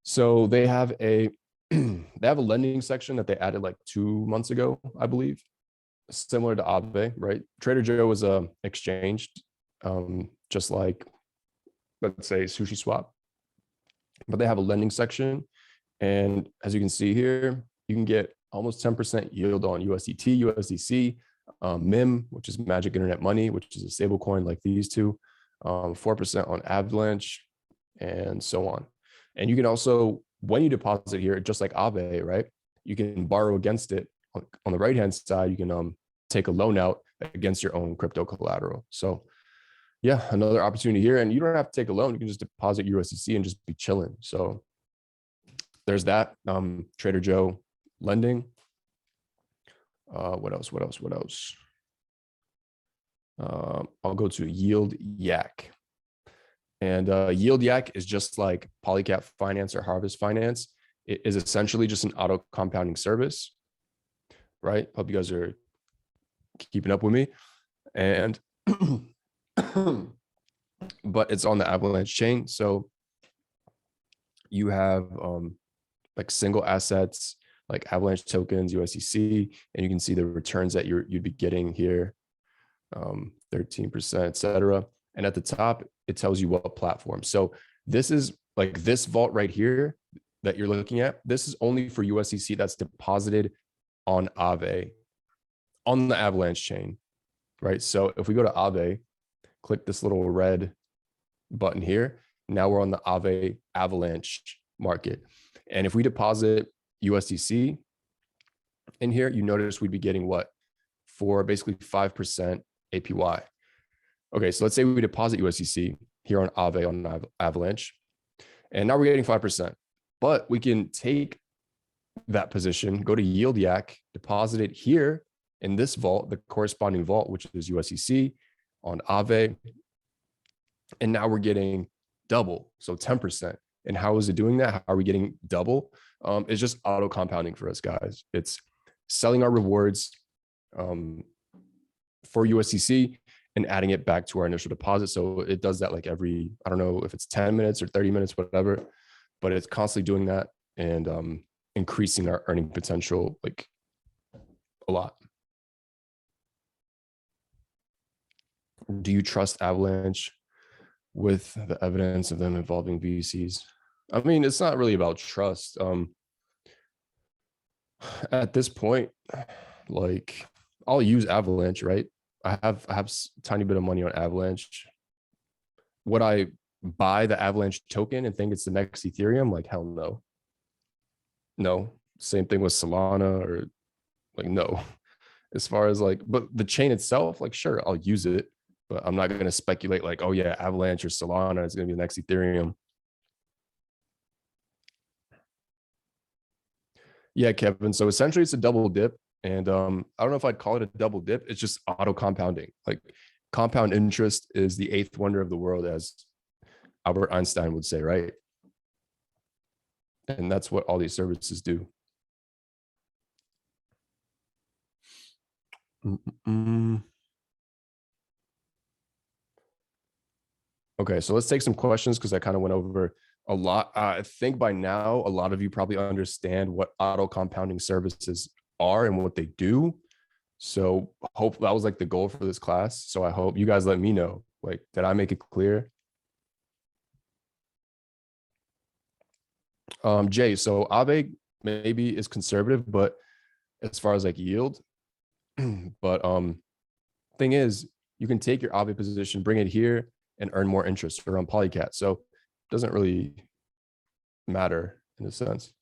So they have a lending section that they added like 2 months ago, I believe, similar to Aave, right? Trader Joe was exchanged, just like, let's say, Sushi Swap, but they have a lending section. And as you can see here, you can get almost 10% yield on USDT, USDC, MIM, which is Magic Internet Money, which is a stable coin like these two, 4% on Avalanche, and so on. And you can also, when you deposit here, just like Aave, right, you can borrow against it. On the right-hand side, you can take a loan out against your own crypto collateral. So yeah, another opportunity here. And you don't have to take a loan. You can just deposit your USDC and just be chilling. So there's that. Trader Joe lending. What else? I'll go to Yield Yak. And Yield Yak is just like Polycap Finance or Harvest Finance. It is essentially just an auto compounding service, right? Hope you guys are keeping up with me. And but it's on the Avalanche chain. So you have like single assets like Avalanche tokens, USDC, and you can see the returns that you'd be getting here, 13%, etc. And at the top, it tells you what platform. So this is like this vault right here that you're looking at. This is only for USDC that's deposited on Aave, on the Avalanche chain, right? So if we go to Aave, click this little red button here. Now we're on the Aave Avalanche market. And if we deposit USDC in here, you notice we'd be getting what? For basically 5% APY. Okay, so let's say we deposit USDC here on Aave on Avalanche, and now we're getting 5%. But we can take that position, go to Yield Yak, deposit it here in this vault, the corresponding vault, which is USDC on Aave. And now we're getting double, so 10%. And how is it doing that? How are we getting double? It's just auto compounding for us, guys. It's selling our rewards for USDC and adding it back to our initial deposit. So it does that like every, I don't know if it's 10 minutes or 30 minutes, whatever, but it's constantly doing that and increasing our earning potential like a lot. Do you trust Avalanche with the evidence of them involving VCs? I mean, it's not really about trust. At this point, like I'll use Avalanche, right? I have a tiny bit of money on Avalanche. Would I buy the Avalanche token and think it's the next Ethereum? Like, hell no. No. Same thing with Solana or like, no. As far as like, but the chain itself, like, sure, I'll use it, but I'm not going to speculate like, oh yeah, Avalanche or Solana is going to be the next Ethereum. Yeah, Kevin. So essentially it's a double dip. And I don't know if I'd call it a double dip. It's just auto compounding. Like compound interest is the eighth wonder of the world, as Albert Einstein would say, right? And that's what all these services do. Okay, so let's take some questions because I kind of went over a lot. I think by now, a lot of you probably understand what auto compounding services are and what they do. So hope that was like the goal for this class. So I hope you guys let me know, like, did I make it clear? Jay, so Aave maybe is conservative, but as far as like yield, but thing is, you can take your Aave position, bring it here, and earn more interest around Polycat. So it doesn't really matter in a sense.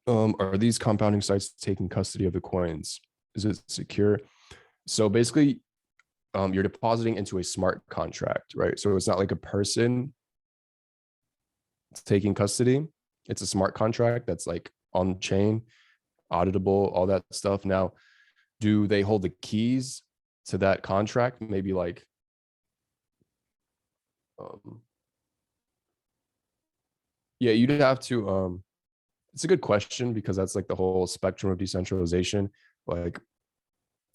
Are these compounding sites taking custody of the coins? Is it secure? So basically, you're depositing into a smart contract, right? So it's not like a person taking custody. It's a smart contract that's like on chain, auditable, all that stuff. Now, do they hold the keys to that contract? Maybe like, yeah, you'd have to, it's a good question because that's like the whole spectrum of decentralization. Like,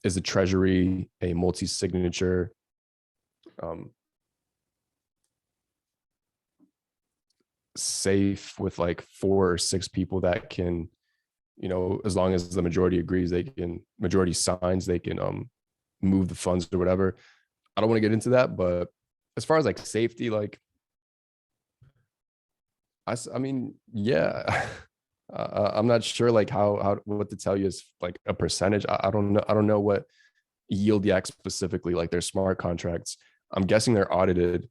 is the treasury a multi-signature safe with like 4 or 6 people that can, you know, as long as the majority agrees, they can, majority signs, they can move the funds or whatever. I don't want to get into that, but as far as like safety, like I mean, yeah. I'm not sure like how what to tell you is like a percentage. I don't know. I don't know what Yield Yak specifically, like their smart contracts. I'm guessing they're audited,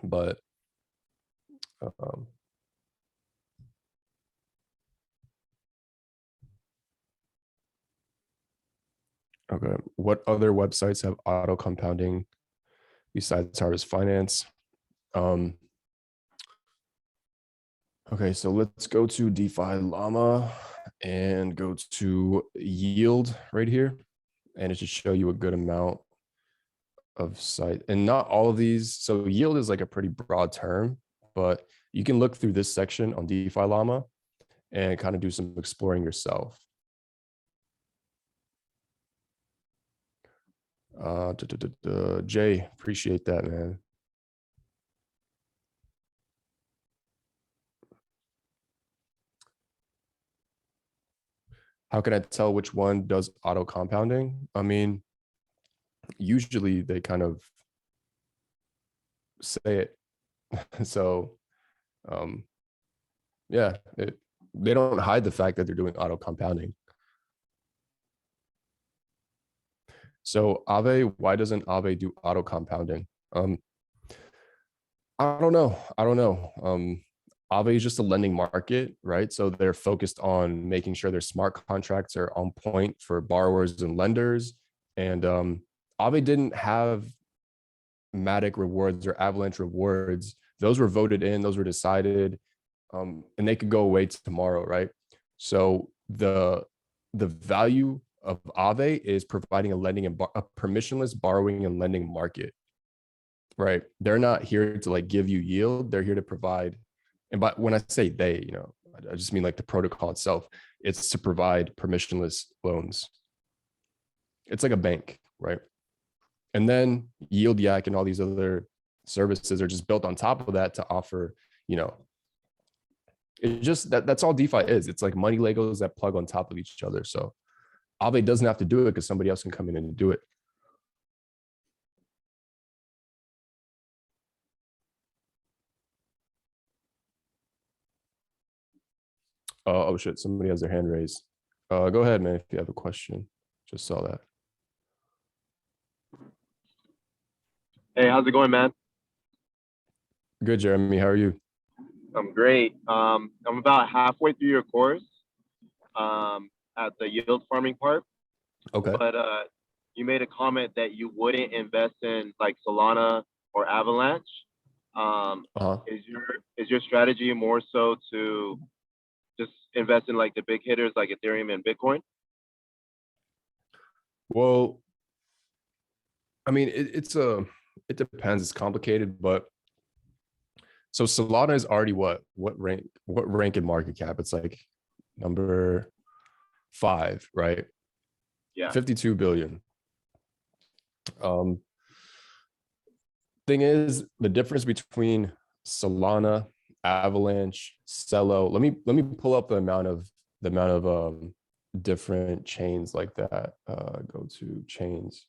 but Okay. What other websites have auto compounding besides Harvest Finance? Okay, so let's go to DeFi Llama and go to yield right here. And it should show you a good amount of site, and not all of these. So yield is like a pretty broad term, but you can look through this section on DeFi Llama and kind of do some exploring yourself. Jay, appreciate that, man. How can I tell which one does auto compounding? I mean, usually they kind of say it. So, yeah, they don't hide the fact that they're doing auto compounding. So Aave, why doesn't Aave do auto compounding? I don't know. Aave is just a lending market, right? So they're focused on making sure their smart contracts are on point for borrowers and lenders. And Aave didn't have Matic rewards or Avalanche rewards. Those were voted in, those were decided, and they could go away tomorrow, right? So the value of Aave is providing a lending and a permissionless borrowing and lending market, right? They're not here to like give you yield. They're here to provide. And but when I say they, I just mean like the protocol itself. It's to provide permissionless loans. It's like a bank, right? And then Yield Yak and all these other services are just built on top of that to offer, it just that's all DeFi is. It's like money Legos that plug on top of each other. So Aave doesn't have to do it because somebody else can come in and do it. Oh shit, somebody has their hand raised. Go ahead, man, if you have a question. Just saw that. Hey, how's it going, man? Good, Jeremy. How are you? I'm great. I'm about halfway through your course at the yield farming part. Okay. But you made a comment that you wouldn't invest in like Solana or Avalanche. Is your strategy more so to just invest in like the big hitters like Ethereum and Bitcoin? Well, I mean, it depends. It's complicated, but so Solana is already what rank in market cap? It's like number 5, right? Yeah. 52 billion. Thing is, the difference between Solana, Avalanche, Celo. Let me pull up the amount of different chains like that. Go to chains.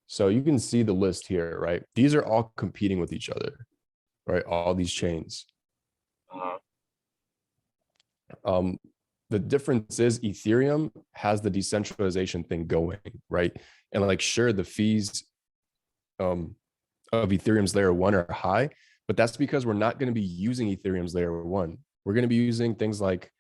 So you can see the list here, right? These are all competing with each other, right? All these chains. The difference is Ethereum has the decentralization thing going, right? And like, sure, the fees of Ethereum's layer 1 are high, but that's because we're not going to be using Ethereum's layer 1. We're going to be using things like,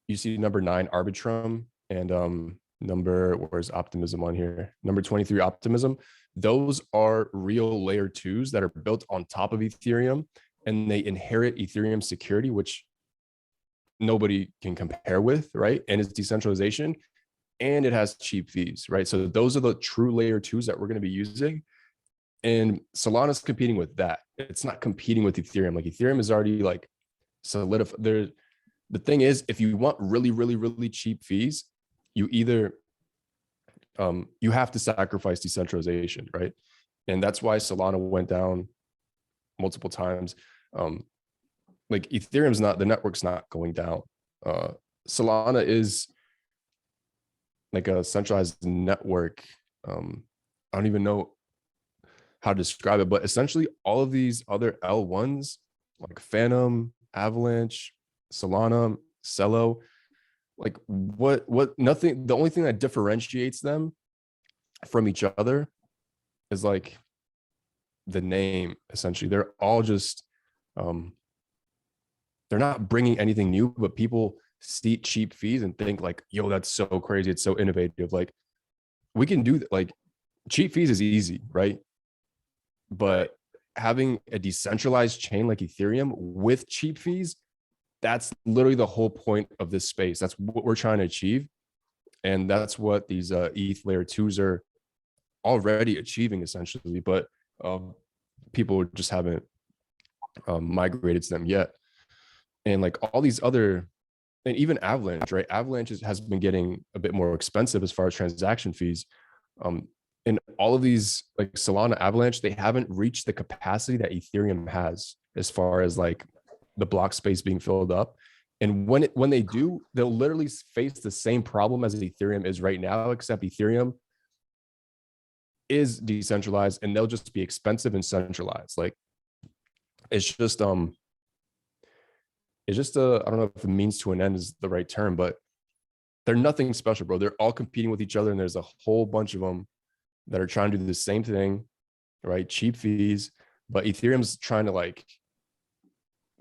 you see number 9 Arbitrum and where's Optimism on here? Number 23 Optimism. Those are real layer 2s that are built on top of Ethereum, and they inherit Ethereum security, which nobody can compare with, right? And it's decentralization, and it has cheap fees, right? So those are the true layer 2s that we're going to be using. And Solana's competing with that. It's not competing with Ethereum. Like, Ethereum is already like solidified. The thing is, if you want really, really, really cheap fees, you either you have to sacrifice decentralization, right? And that's why Solana went down multiple times. Like, Ethereum's not, the network's not going down. Solana is like a centralized network. I don't even know how to describe it, but essentially all of these other L1s like Phantom, Avalanche, Solana, Celo, like nothing, the only thing that differentiates them from each other is like the name. Essentially, they're all just they're not bringing anything new, but people see cheap fees and think like, yo, that's so crazy, it's so innovative. Like, we can do that. Like cheap fees is easy, right? But having a decentralized chain like Ethereum with cheap fees, that's literally the whole point of this space. That's what we're trying to achieve. And that's what these ETH layer 2s are already achieving essentially, but people just haven't migrated to them yet. And like all these other, and even Avalanche, right? Avalanche has been getting a bit more expensive as far as transaction fees. And all of these like Solana, Avalanche, they haven't reached the capacity that Ethereum has as far as like the block space being filled up. And when they do, they'll literally face the same problem as Ethereum is right now, except Ethereum is decentralized and they'll just be expensive and centralized. Like it's just I don't know if the means to an end is the right term, but they're nothing special, bro. They're all competing with each other, and there's a whole bunch of them that are trying to do the same thing, right? Cheap fees, but Ethereum's trying to like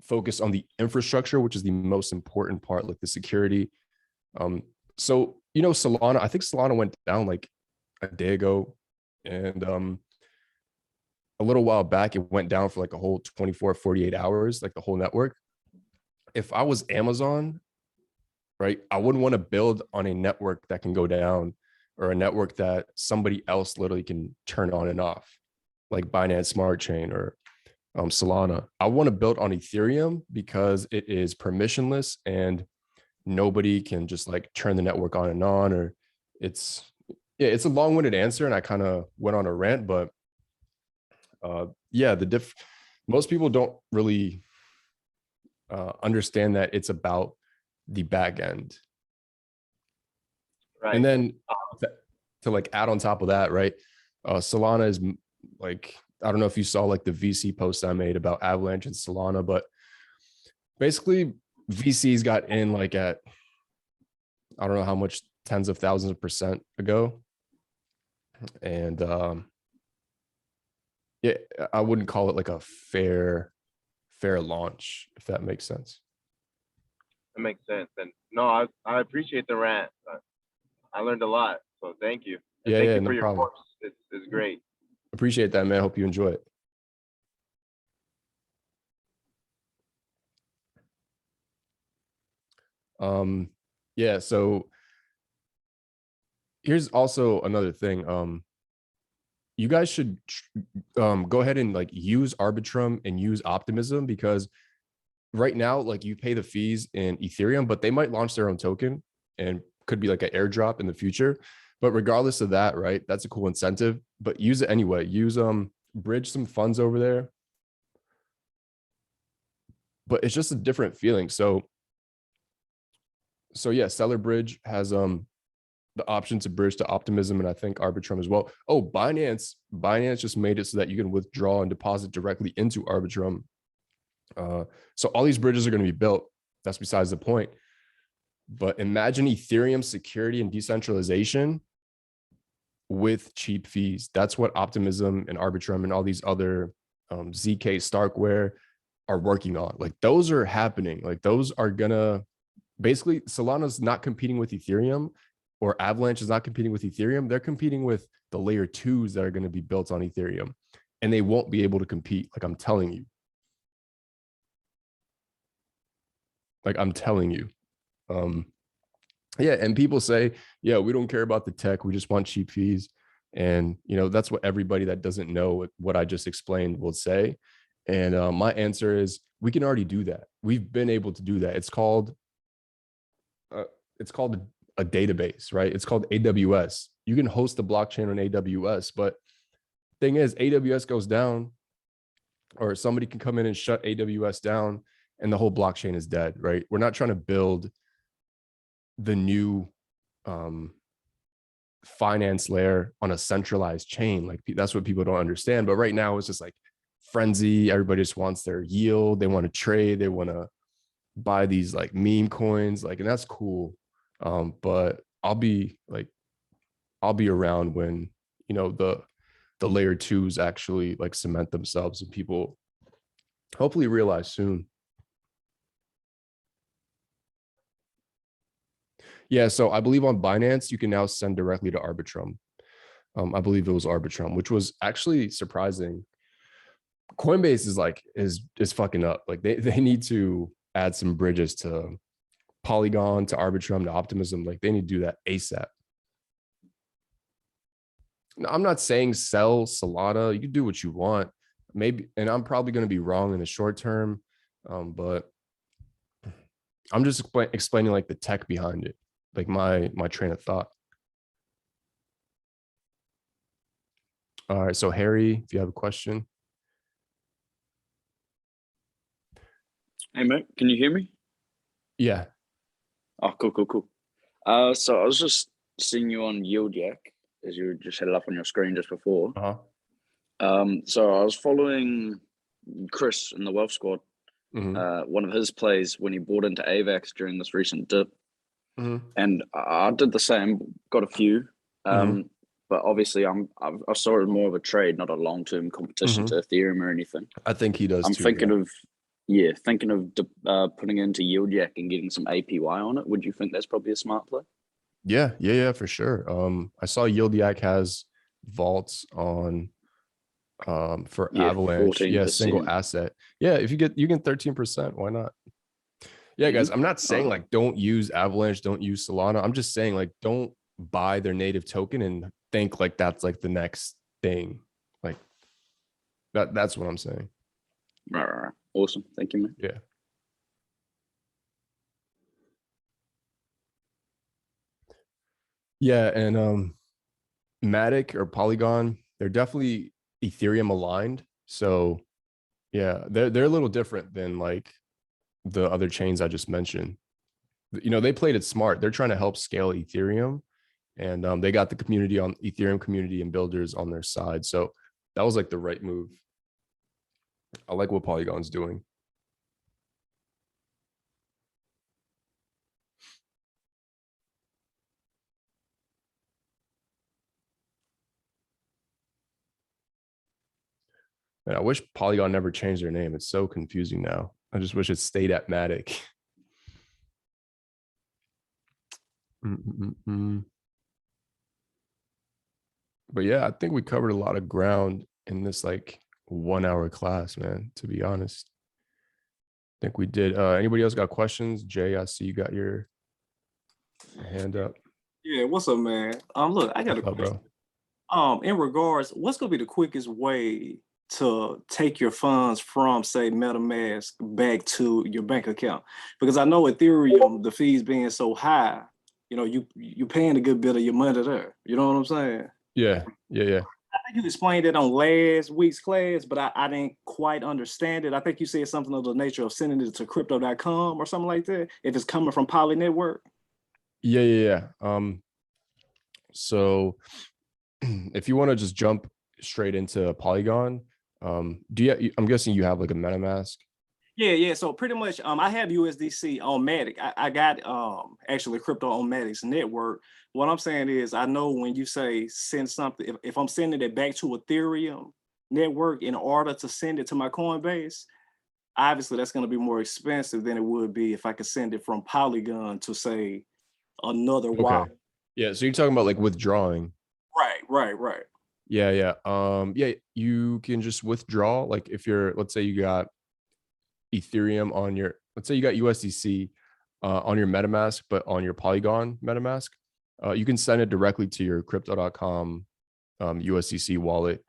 focus on the infrastructure, which is the most important part, like the security. So you know, Solana, I think Solana went down like a day ago, and a little while back it went down for like a whole 24 48 hours, like the whole network. If I was Amazon, right, I wouldn't want to build on a network that can go down, or a network that somebody else literally can turn on and off, like Binance Smart Chain or Solana. I want to build on Ethereum because it is permissionless and nobody can just like turn the network on and on. Or it's a long-winded answer, and I kind of went on a rant, but yeah, most people don't really understand that it's about the back end. Right. And then to like add on top of that, right? Solana is like, I don't know if you saw like the VC post I made about Avalanche and Solana, but basically VCs got in like at, I don't know how much, tens of thousands of percent ago. And yeah, I wouldn't call it like a fair launch, if that makes sense. That makes sense. And no, I appreciate the rant. I learned a lot, so thank you. And thank you no for your problem. course. It's great. Appreciate that, man. Hope you enjoy it. Yeah, so here's also another thing. You guys should go ahead and like use Arbitrum and use Optimism, because right now, like you pay the fees in Ethereum, but they might launch their own token and could be like an airdrop in the future. But regardless of that, right, that's a cool incentive, but use it anyway. Use bridge some funds over there. But it's just a different feeling. So yeah, Stellar Bridge has the option to bridge to Optimism, and I think Arbitrum as well. Oh, Binance just made it so that you can withdraw and deposit directly into Arbitrum. So all these bridges are going to be built. That's besides the point. But imagine Ethereum security and decentralization with cheap fees. That's what Optimism and Arbitrum and all these other ZK Starkware are working on. Like those are happening. Like those are gonna, basically Solana's not competing with Ethereum, or Avalanche is not competing with Ethereum. They're competing with the layer 2s that are going to be built on Ethereum, and they won't be able to compete. Like I'm telling you. Yeah, and people say, yeah, we don't care about the tech, we just want cheap fees. And you know, that's what everybody that doesn't know what I just explained will say. And my answer is, we can already do that. We've been able to do that. It's called a database, right? It's called AWS. You can host the blockchain on AWS, but thing is, AWS goes down, or somebody can come in and shut AWS down, and the whole blockchain is dead, right? We're not trying to build the new finance layer on a centralized chain. Like that's what people don't understand. But right now it's just like frenzy. Everybody just wants their yield. They want to trade. They want to buy these like meme coins, like, and that's cool. But I'll be around when, you know, the layer 2s actually like cement themselves, and people hopefully realize soon. Yeah, so I believe on Binance, you can now send directly to Arbitrum. I believe it was Arbitrum, which was actually surprising. Coinbase is fucking up. Like they need to add some bridges to Polygon, to Arbitrum, to Optimism. Like they need to do that ASAP. Now, I'm not saying sell Solana. You can do what you want, maybe, and I'm probably going to be wrong in the short term, but I'm just explaining like the tech behind it, like my train of thought. All right, so Harry, if you have a question. Hey mate, can you hear me? Yeah. Oh, cool. So I was just seeing you on Yield Yak, as you just had it up on your screen just before. So I was following Kris in the Wealth Squad, one of his plays when he bought into AVAX during this recent dip, and I did the same. Got a few, but obviously I saw it more of a trade, not a long-term competition to Ethereum or anything. I think he does. I'm too, thinking of. Yeah, thinking of putting into Yield Yak and getting some APY on it. Would you think that's probably a smart play? Yeah, for sure. I saw Yield Yak has vaults on for Avalanche. 14%. Yeah, single asset. Yeah, if you get 13%, why not? Yeah, guys, I'm not saying like don't use Avalanche, don't use Solana. I'm just saying like don't buy their native token and think like that's like the next thing. Like that's what I'm saying. Right. Awesome. Thank you, man. Yeah. Yeah, and Matic or Polygon, they're definitely Ethereum aligned. So yeah, they're a little different than like the other chains I just mentioned. You know, they played it smart. They're trying to help scale Ethereum, and they got the community on Ethereum community and builders on their side. So that was like the right move. I like what Polygon's doing. And I wish Polygon never changed their name. It's so confusing now. I just wish it stayed at Matic. But yeah, I think we covered a lot of ground in this like 1 hour class, man, to be honest. I think we did. Anybody else got questions? Jay, I see you got your hand up. Yeah, what's up, man? Look, I got a question. Bro? In regards, what's gonna be the quickest way to take your funds from, say, MetaMask back to your bank account? Because I know Ethereum, the fees being so high, you know, you paying a good bit of your money there. You know what I'm saying? Yeah. I think you explained it on last week's class, but I didn't quite understand it. I think you said something of the nature of sending it to crypto.com or something like that, if it's coming from Poly Network. Yeah. So if you want to just jump straight into Polygon, I'm guessing you have like a MetaMask. Yeah. So pretty much, I have USDC on Matic. I got actually crypto on Matic's network. What I'm saying is, I know when you say send something, if I'm sending it back to Ethereum network in order to send it to my Coinbase, obviously that's going to be more expensive than it would be if I could send it from Polygon to, say, another wallet. Yeah. So you're talking about like withdrawing. Right. Yeah. You can just withdraw. Like if let's say you got Ethereum on let's say you got USDC on your MetaMask, but on your Polygon MetaMask, you can send it directly to your crypto.com USDC wallet.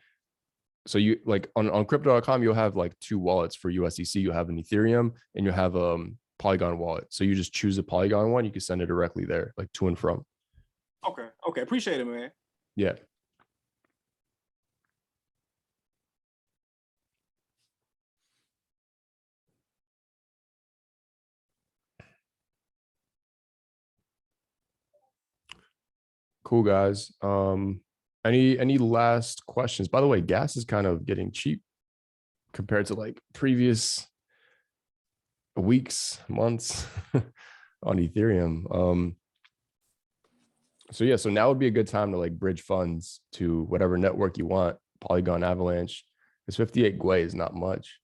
So you like on crypto.com, you'll have like two wallets for USDC. You'll have an Ethereum and you'll have a Polygon wallet. So you just choose a Polygon one. You can send it directly there, like to and from. Okay. Appreciate it, man. Yeah. Cool, guys. Any last questions? By the way, gas is kind of getting cheap compared to like previous weeks, months on Ethereum. So now would be a good time to like bridge funds to whatever network you want. Polygon, Avalanche. Because 58 Gwei is not much.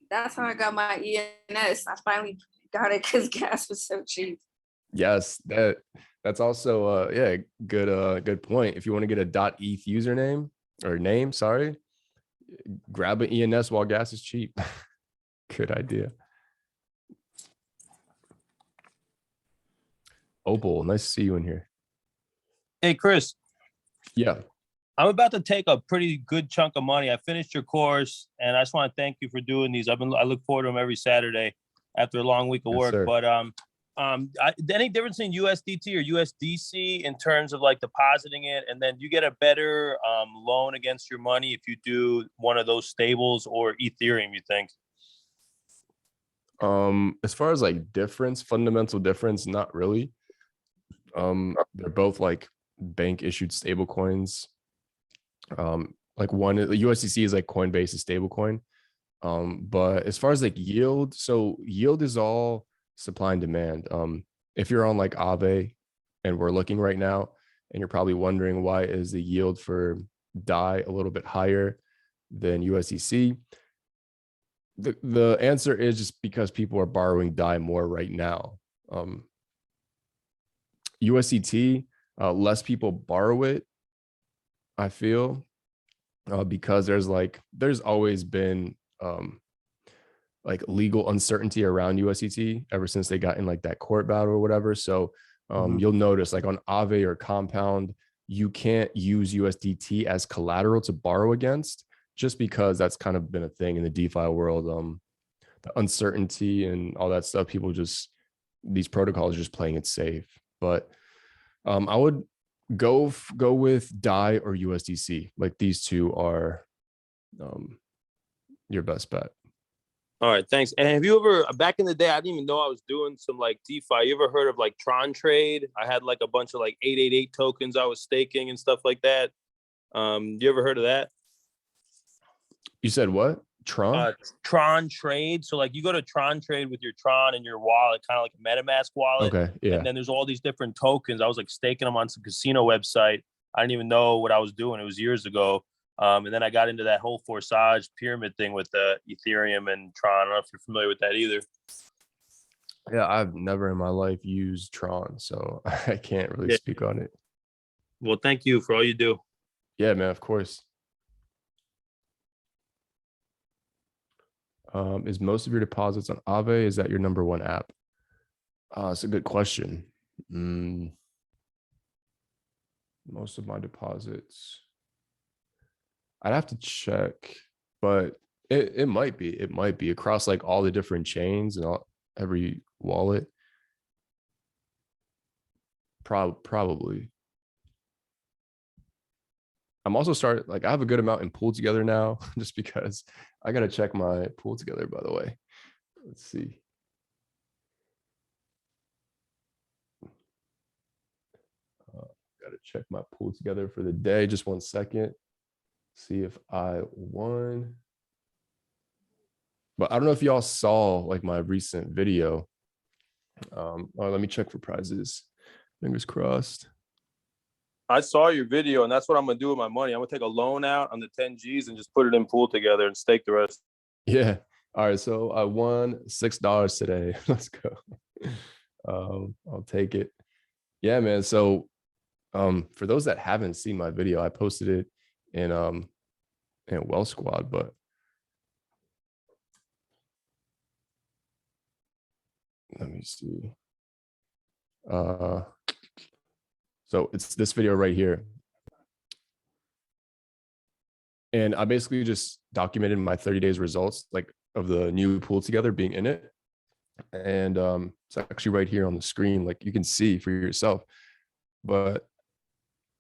That's how I got my ENS. I finally got it because gas was so cheap. Yes, that's also yeah, good point. If you want to get a .eth username or name, sorry, grab an ENS while gas is cheap. Good idea. Opal, nice to see you in here. Hey, Kris. Yeah. I'm about to take a pretty good chunk of money. I finished your course, and I just want to thank you for doing these. I look forward to them every Saturday after a long week of work. Sir. But any difference in USDT or USDC in terms of like depositing it, and then you get a better loan against your money if you do one of those stables or Ethereum? You think? As far as like fundamental difference, not really. They're both like bank issued stable coins. Like one, the USDC is like Coinbase, a stable coin. But as far as like yield, so yield is all supply and demand. If you're on like Aave and we're looking right now, and you're probably wondering why is the yield for DAI a little bit higher than USDC? The answer is just because people are borrowing DAI more right now. USDT, less people borrow it, I feel, because there's always been like legal uncertainty around USDT ever since they got in like that court battle or whatever. So you'll notice like on Aave or Compound, you can't use USDT as collateral to borrow against, just because that's kind of been a thing in the DeFi world. The uncertainty and all that stuff, these protocols are just playing it safe. But I would go with DAI or USDC. Like these two are your best bet. All right, thanks. And have you ever, back in the day, I didn't even know I was doing some like DeFi. You ever heard of like Tron Trade? I had like a bunch of like 888 tokens I was staking and stuff like that. You ever heard of that? You said what? Tron? Tron Trade. So like you go to Tron Trade with your Tron and your wallet, kind of like a MetaMask wallet. Okay, yeah. And then there's all these different tokens. I was like staking them on some casino website. I didn't even know what I was doing. It was years ago. And then I got into that whole Forsage pyramid thing with the Ethereum and Tron. I don't know if you're familiar with that either. Yeah, I've never in my life used Tron, so I can't really speak on it. Well, thank you for all you do. Yeah, man, of course. Is most of your deposits on Aave? Is that your number one app? It's a good question. Most of my deposits, I'd have to check, but it might be. It might be across like all the different chains and every wallet. Probably. I'm also I have a good amount in Pool Together now, just because I got to check my Pool Together, by the way. Let's see. Got to check my Pool Together for the day. Just 1 second. See if I won. But I don't know if y'all saw like my recent video. Let me check for prizes. Fingers crossed. I saw your video, and that's what I'm gonna do with my money. I'm gonna take a loan out on the 10 G's and just put it in Pool Together and stake the rest. Yeah. All right. So I won $6 today. Let's go. I'll take it. Yeah, man. So for those that haven't seen my video, I posted it in Well Squad, but let me see. So it's this video right here. And I basically just documented my 30 days results, like of the new Pool Together being in it. And it's actually right here on the screen, like you can see for yourself. But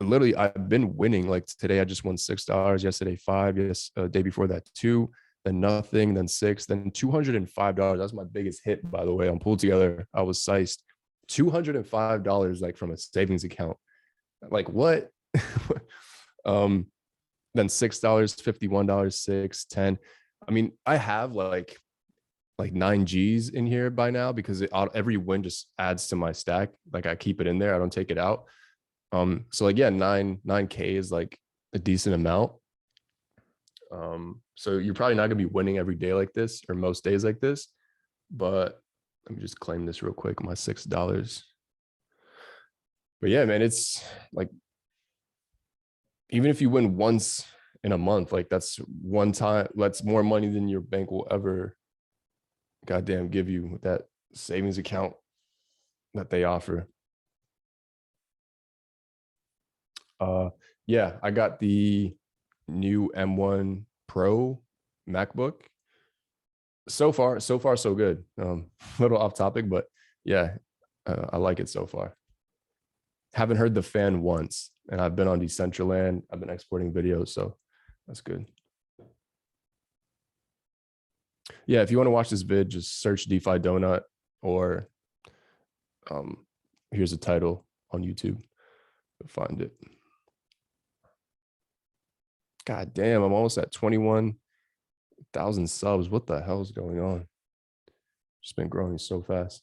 literally, I've been winning. Like today, I just won $6. Yesterday, $5. Day before that, $2. Then nothing. Then $6. Then $205. That's my biggest hit, by the way, on Pool Together. I was sized $205, like from a savings account. Like what? Then $6, $51, $6, $10. I mean, I have like 9 G's in here by now, because every win just adds to my stack. Like I keep it in there. I don't take it out. So like, yeah, 9K is like a decent amount. So you're probably not gonna be winning every day like this, or most days like this, but let me just claim this real quick. My $6. But yeah, man, it's like, even if you win once in a month, like that's one time, that's more money than your bank will ever goddamn give you with that savings account that they offer. Yeah, I got the new M1 Pro MacBook. So far, so good. A little off topic, but yeah, I like it so far. Haven't heard the fan once, and I've been on Decentraland. I've been exporting videos, so that's good. Yeah, if you want to watch this vid, just search DeFi Donut, or here's the title on YouTube. You'll find it. God damn, I'm almost at 21,000 subs. What the hell is going on? Just been growing so fast.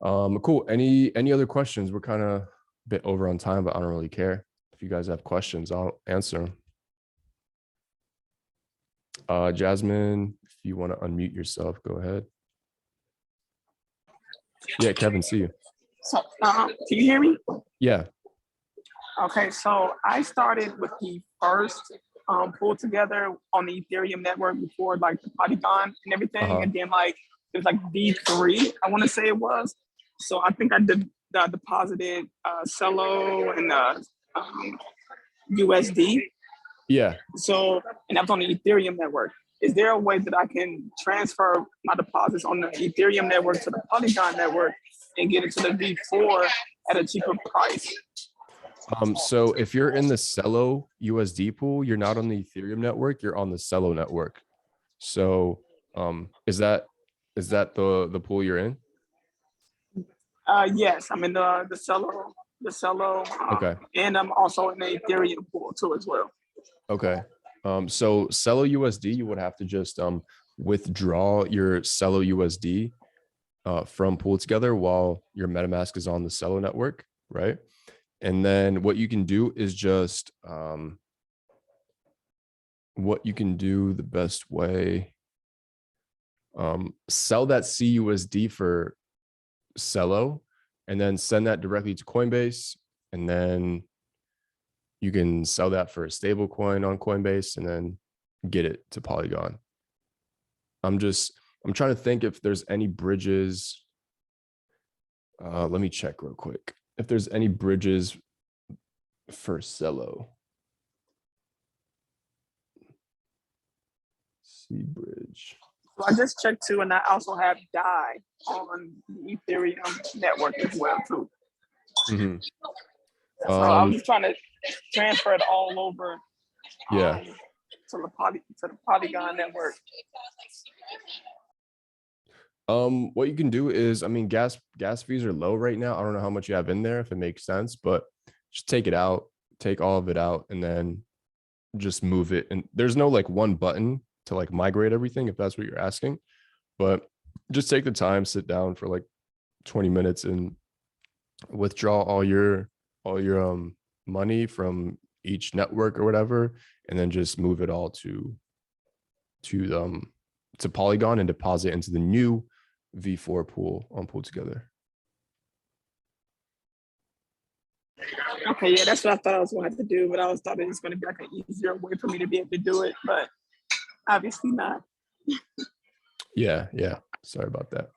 Cool. Any other questions? We're kind of a bit over on time, but I don't really care. If you guys have questions, I'll answer them. Jasmine, if you want to unmute yourself, go ahead. Yeah, Kevin, see you. So, can you hear me? Yeah. Okay, so I started with the first pull together on the Ethereum network before like the Polygon and everything, and then like it was like V3, I want to say it was. So I think I deposited Cello and USD. Yeah. So, and that's on the Ethereum network. Is there a way that I can transfer my deposits on the Ethereum network to the Polygon network and get it to the V4 at a cheaper price? So if you're in the Cello USD pool, you're not on the Ethereum network, you're on the Cello network. So is that the pool you're in? Yes, I'm in the Cello, okay. And I'm also in the Ethereum pool too as well. Okay. So Cello USD, you would have to just withdraw your Cello USD from Pool Together while your MetaMask is on the Cello network, right? And then what you can do is just the best way, sell that CUSD for Cello and then send that directly to Coinbase, and then you can sell that for a stable coin on Coinbase and then get it to Polygon. I'm trying to think if there's any bridges. Let me check real quick if there's any bridges for Cello. C bridge. So I just checked too, and I also have DAI on the Ethereum network as well too. Mm-hmm. So I'm just trying to transfer it all over. Yeah. To the Polygon network. What you can do is, I mean, gas fees are low right now. I don't know how much you have in there, if it makes sense, but just take it out, take all of it out, and then just move it. And there's no like one button to like migrate everything, if that's what you're asking, but just take the time, sit down for like 20 minutes and withdraw all your money from each network or whatever, and then just move it all to Polygon and deposit into the new V4 pool on Pool Together. Okay, yeah, that's what I thought I was going to have to do, but I thought it was going to be like an easier way for me to be able to do it, but obviously not. Yeah. Sorry about that.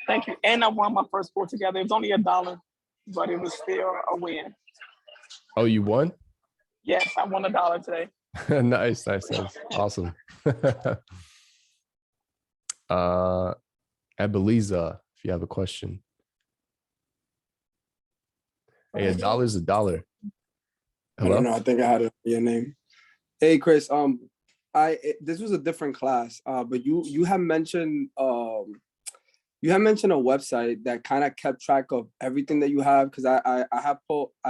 Thank you. And I won my first Pool Together. It was only $1, but it was still a win. Oh, you won? Yes, I won $1 today. Nice. Awesome. Abeliza, if you have a question. Hey, $1 is $1. Hello? I don't know. I think I had your name. Hey, Kris. This was a different class, but you have mentioned a website that kind of kept track of everything that you have, because I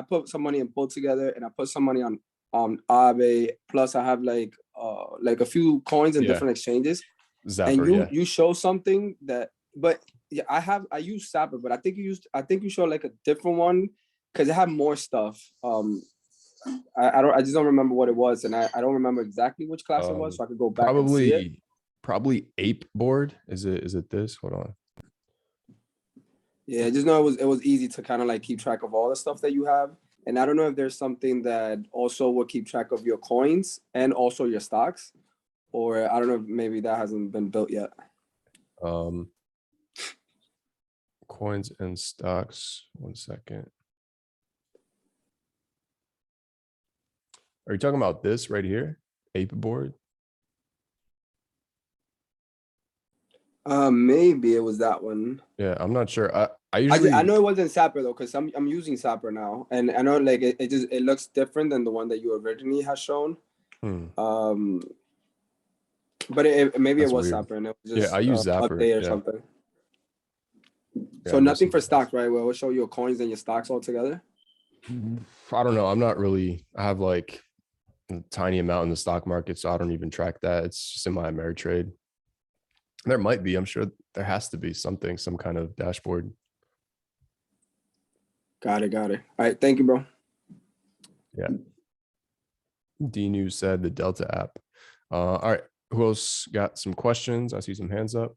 put some money in Pull Together, and I put some money on Aave, plus I have like a few coins in different exchanges. Zapper, and you show something that, but yeah, I use Zapper, but I think you showed like a different one because it had more stuff. I just don't remember what it was, and I don't remember exactly which class it was, so I could go back and see it. Probably Ape Board. Is it this? Hold on. Yeah, I just know it was easy to kind of like keep track of all the stuff that you have. And I don't know if there's something that also will keep track of your coins and also your stocks, or I don't know if maybe that hasn't been built yet. Coins and stocks. 1 second. Are you talking about this right here? Ape board? Maybe it was that one. Yeah, I'm not sure. I usually I know it wasn't Sapper though, because I'm using Sapper now, and I know like it looks different than the one that you originally had shown. But maybe That's it was weird. Zapper, and it was just I use Zapper update or yeah. something. Yeah, So nothing for stocks, right? Where we'll show your coins and your stocks all together. I don't know. I'm not really. I have like a tiny amount in the stock market, so I don't even track that. It's just in my Ameritrade. There might be. I'm sure there has to be something, some kind of dashboard. Got it. All right, thank you, bro. Yeah. D News said the Delta app. All right. Who else got some questions? I see some hands up.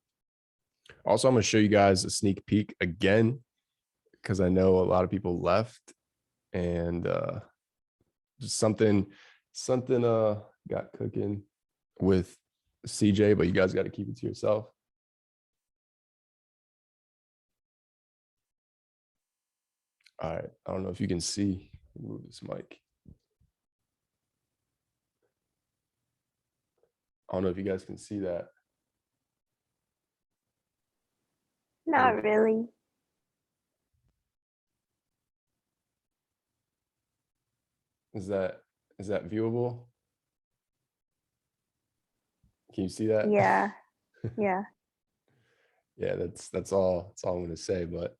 Also, I'm going to show you guys a sneak peek again, because I know a lot of people left, and just something got cooking with CJ, but you guys got to keep it to yourself. All right. I don't know if you can see. Move this mic. I don't know if you guys can see that. Not really. Is that viewable? Can you see that? Yeah. Yeah. Yeah, that's all I'm gonna say. But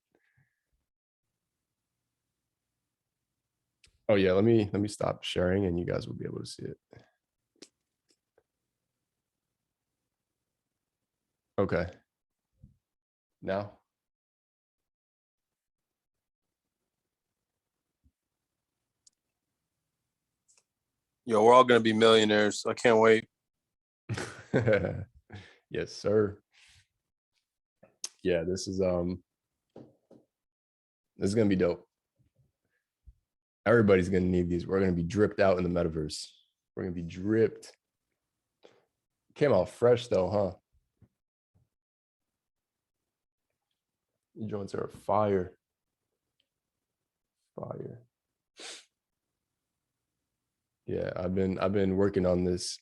oh yeah, let me stop sharing and you guys will be able to see it. Okay. Now. Yo, we're all gonna be millionaires. I can't wait. Yes, sir. Yeah, this is gonna be dope. Everybody's gonna need these. We're gonna be dripped out in the metaverse. We're gonna be dripped. Came out fresh though, huh? The joints are fire. Fire. Yeah, I've been working on this,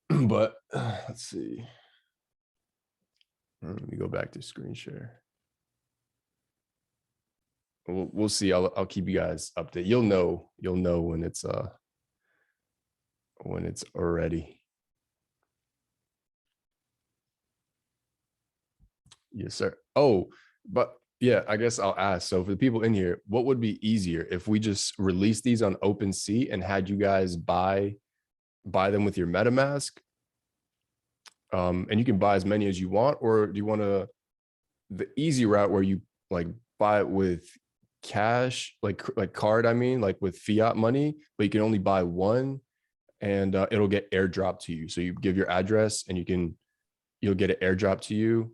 but let's see. Let me go back to screen share. We'll see. I'll keep you guys updated. You'll know when it's ready. Yes, sir. Oh, but yeah, I guess I'll ask. So for the people in here, what would be easier if we just released these on OpenSea and had you guys buy them with your MetaMask? And you can buy as many as you want, or do you want the easy route where you like buy it with cash, like card, I mean, like with fiat money, but you can only buy one and it'll get airdropped to you. So you give your address and you'll get it airdropped to you.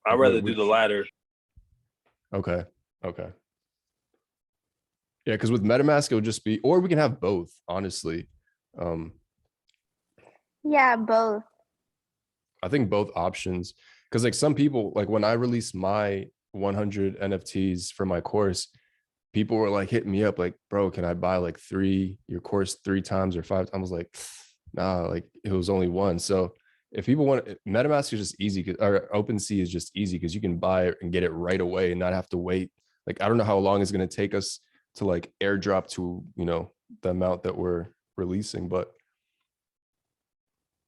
I'd rather do the latter. Okay. Yeah, because with MetaMask, it'll just be, or we can have both, honestly. Yeah, both. I think both options, because like some people, like when I released my 100 NFTs for my course, people were like hitting me up like, bro, can I buy like your course 3 times or 5 times? I was like, nah, like it was only one. So if people want, MetaMask is just easy, or OpenSea is just easy because you can buy it and get it right away and not have to wait. Like, I don't know how long it's going to take us to like airdrop to, the amount that we're releasing, but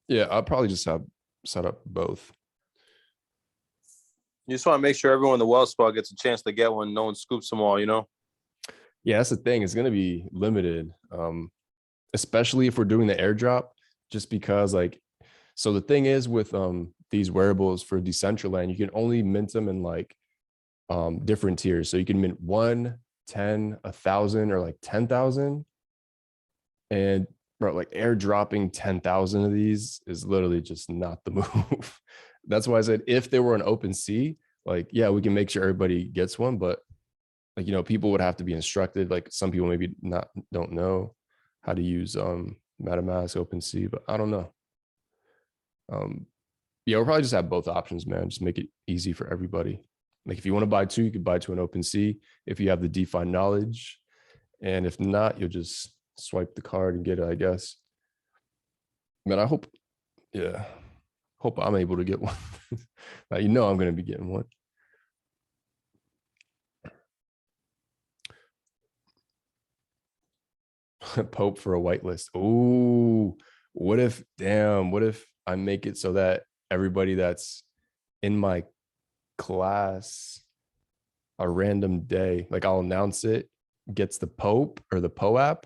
yeah, I'll probably just have set up both. You just want to make sure everyone in the wealth spot gets a chance to get one. No one scoops them all, Yeah, that's the thing. It's going to be limited, especially if we're doing the airdrop, just because like, so the thing is with these wearables for Decentraland, you can only mint them in like different tiers. So you can mint 1, 10, 1,000, or like 10,000. And bro, like airdropping 10,000 of these is literally just not the move. That's why I said if they were an OpenSea, Like, yeah, we can make sure everybody gets one, but like, you know, people would have to be instructed. Like some people maybe don't know how to use MetaMask, OpenSea, but I don't know. Yeah, we'll probably just have both options, man. Just make it easy for everybody. Like if you want to buy two, you could buy two on OpenSea if you have the DeFi knowledge. And if not, you'll just swipe the card and get it, I guess. Man, I hope I'm able to get one. Now, you know I'm going to be getting one. Pope for a whitelist. Oh, what if I make it so that everybody that's in my class a random day, like I'll announce it, gets the Pope or the Poe app,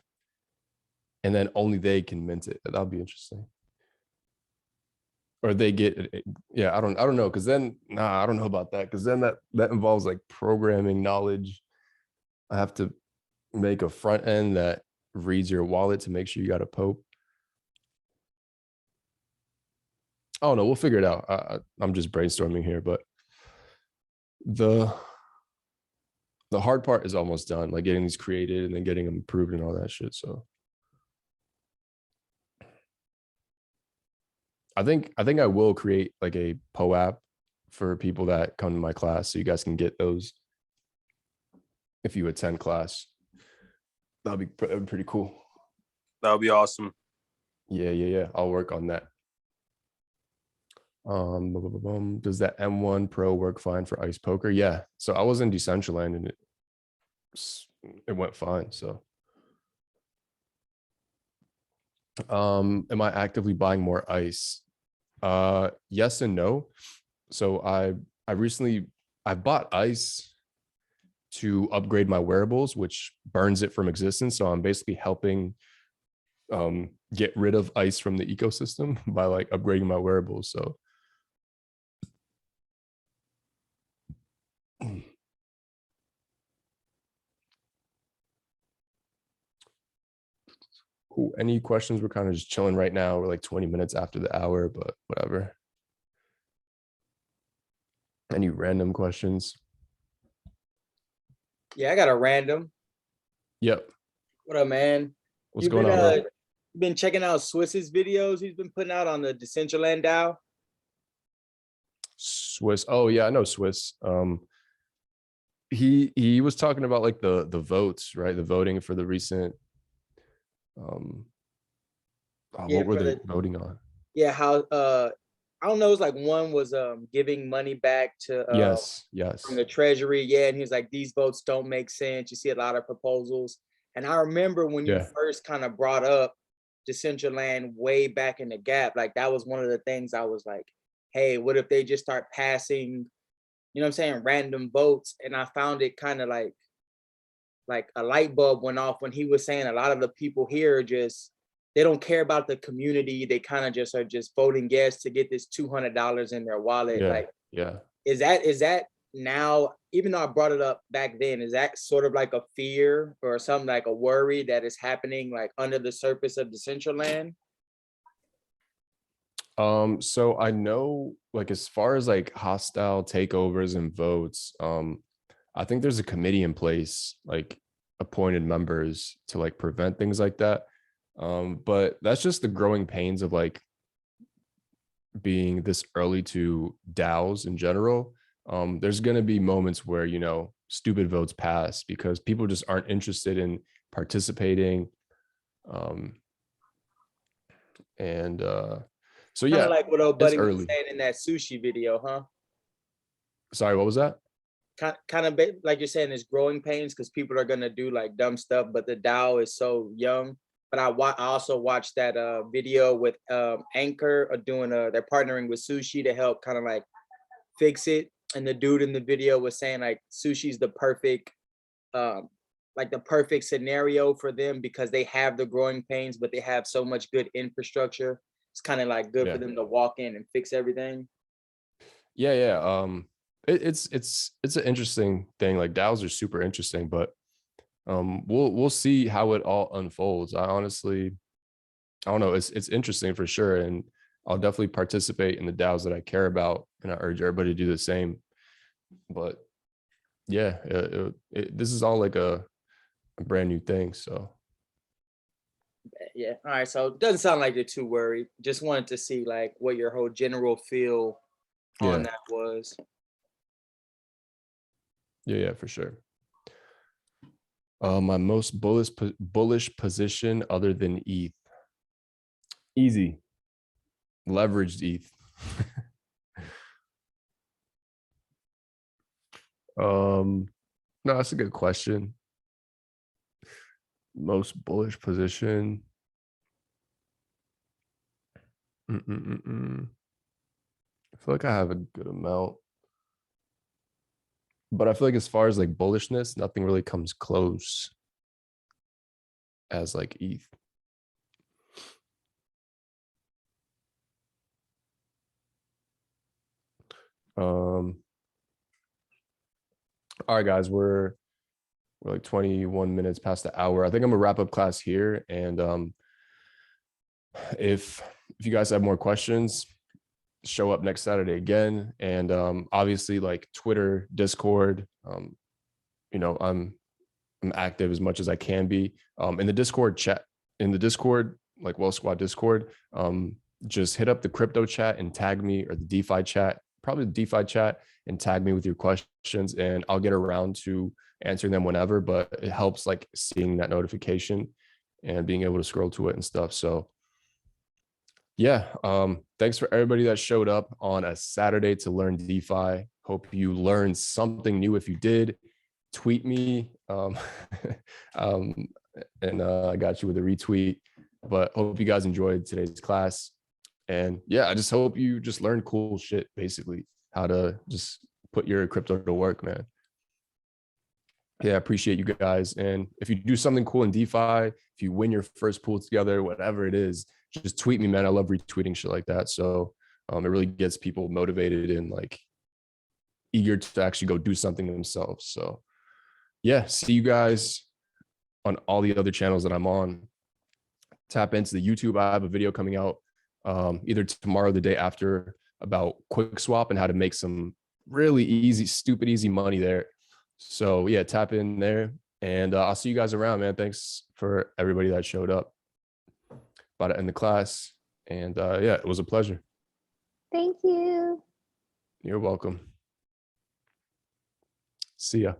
and then only they can mint it. That'll be interesting. Or they get it. Yeah, I don't know, because then I don't know about that, because then that involves like programming knowledge. I have to make a front end that reads your wallet to make sure you got a Pope. I don't know. We'll figure it out. I'm just brainstorming here, but the hard part is almost done, like getting these created and then getting them approved and all that shit. So I think I will create like a Poe app for people that come to my class, so you guys can get those if you attend class. That'd be pretty cool. That would be awesome. Yeah. I'll work on that. Does that M1 Pro work fine for Ice Poker? Yeah. So I was in Decentraland and it went fine. So am I actively buying more Ice? Yes and no. So I recently bought Ice to upgrade my wearables, which burns it from existence. So I'm basically helping get rid of Ice from the ecosystem by like upgrading my wearables. So cool. Any questions? We're kind of just chilling right now. We're like 20 minutes after the hour, but whatever. Any random questions? Yeah, I got a random. Yep. What up, man? What's going on, bro? Been checking out Swiss's videos he's been putting out on the Decentraland DAO? Swiss. Oh yeah, I know Swiss. He was talking about like the votes, right? The voting for the recent what were they voting on? Yeah, how I don't know, it's like one was giving money back to yes from the treasury. Yeah, and he was like, these votes don't make sense. You see a lot of proposals. And I remember when you first kind of brought up Decentraland way back in the gap, like that was one of the things I was like, hey, what if they just start passing, you know what I'm saying, random votes? And I found it kind of like a light bulb went off when he was saying a lot of the people here just, they don't care about the community. They kind of just are just voting yes to get this $200 in their wallet. Is that now, even though I brought it up back then, is that sort of like a fear or something like a worry that is happening like under the surface of Decentraland? So I know, like, as far as like hostile takeovers and votes, I think there's a committee in place, like appointed members to like prevent things like that. But that's just the growing pains of like being this early to DAOs in general. There's going to be moments where, you know, stupid votes pass because people just aren't interested in participating. So yeah, like what old buddy was saying in that sushi video, huh? Sorry, what was that? Kind of like you're saying, it's growing pains because people are gonna do like dumb stuff, but the DAO is so young. But I also watched that video with Anchor doing they're partnering with Sushi to help kind of like fix it. And the dude in the video was saying like Sushi's the perfect scenario for them because they have the growing pains, but they have so much good infrastructure. It's kind of like good for them to walk in and fix everything. Yeah. It's an interesting thing. Like DAOs are super interesting, but we'll see how it all unfolds. I don't know. It's interesting for sure, and I'll definitely participate in the DAOs that I care about, and I urge everybody to do the same. But yeah, this is all like a brand new thing. So yeah. All right. So it doesn't sound like you're too worried. Just wanted to see like what your whole general feel on that was. Yeah, for sure. My most bullish position other than ETH. Easy. Leveraged ETH. No, that's a good question. Most bullish position. I feel like I have a good amount. But I feel like as far as like bullishness, nothing really comes close as like ETH. All right, guys, we're like 21 minutes past the hour. I think I'm gonna wrap up class here. And if you guys have more questions, show up next Saturday again. And obviously like Twitter, Discord, you know, I'm active as much as I can be. In the Discord chat, like Well Squad Discord, just hit up the crypto chat and tag me, or the DeFi chat, probably the DeFi chat, and tag me with your questions, and I'll get around to answering them whenever. But it helps like seeing that notification and being able to scroll to it and stuff. So yeah, thanks for everybody that showed up on a Saturday to learn DeFi. Hope you learned something new. If you did, tweet me, and I got you with a retweet. But hope you guys enjoyed today's class. And yeah, I just hope you just learn cool shit, basically, how to just put your crypto to work, man. Yeah, I appreciate you guys. And if you do something cool in DeFi, if you win your first pool together, whatever it is, just tweet me, man. I love retweeting shit like that. So it really gets people motivated and like eager to actually go do something themselves. So yeah, see you guys on all the other channels that I'm on. Tap into the YouTube. I have a video coming out either tomorrow or the day after about QuickSwap and how to make some really easy, stupid easy money there. So yeah, tap in there, and I'll see you guys around, man. Thanks for everybody that showed up. About to end the class, and yeah, it was a pleasure. Thank you. You're welcome. See ya.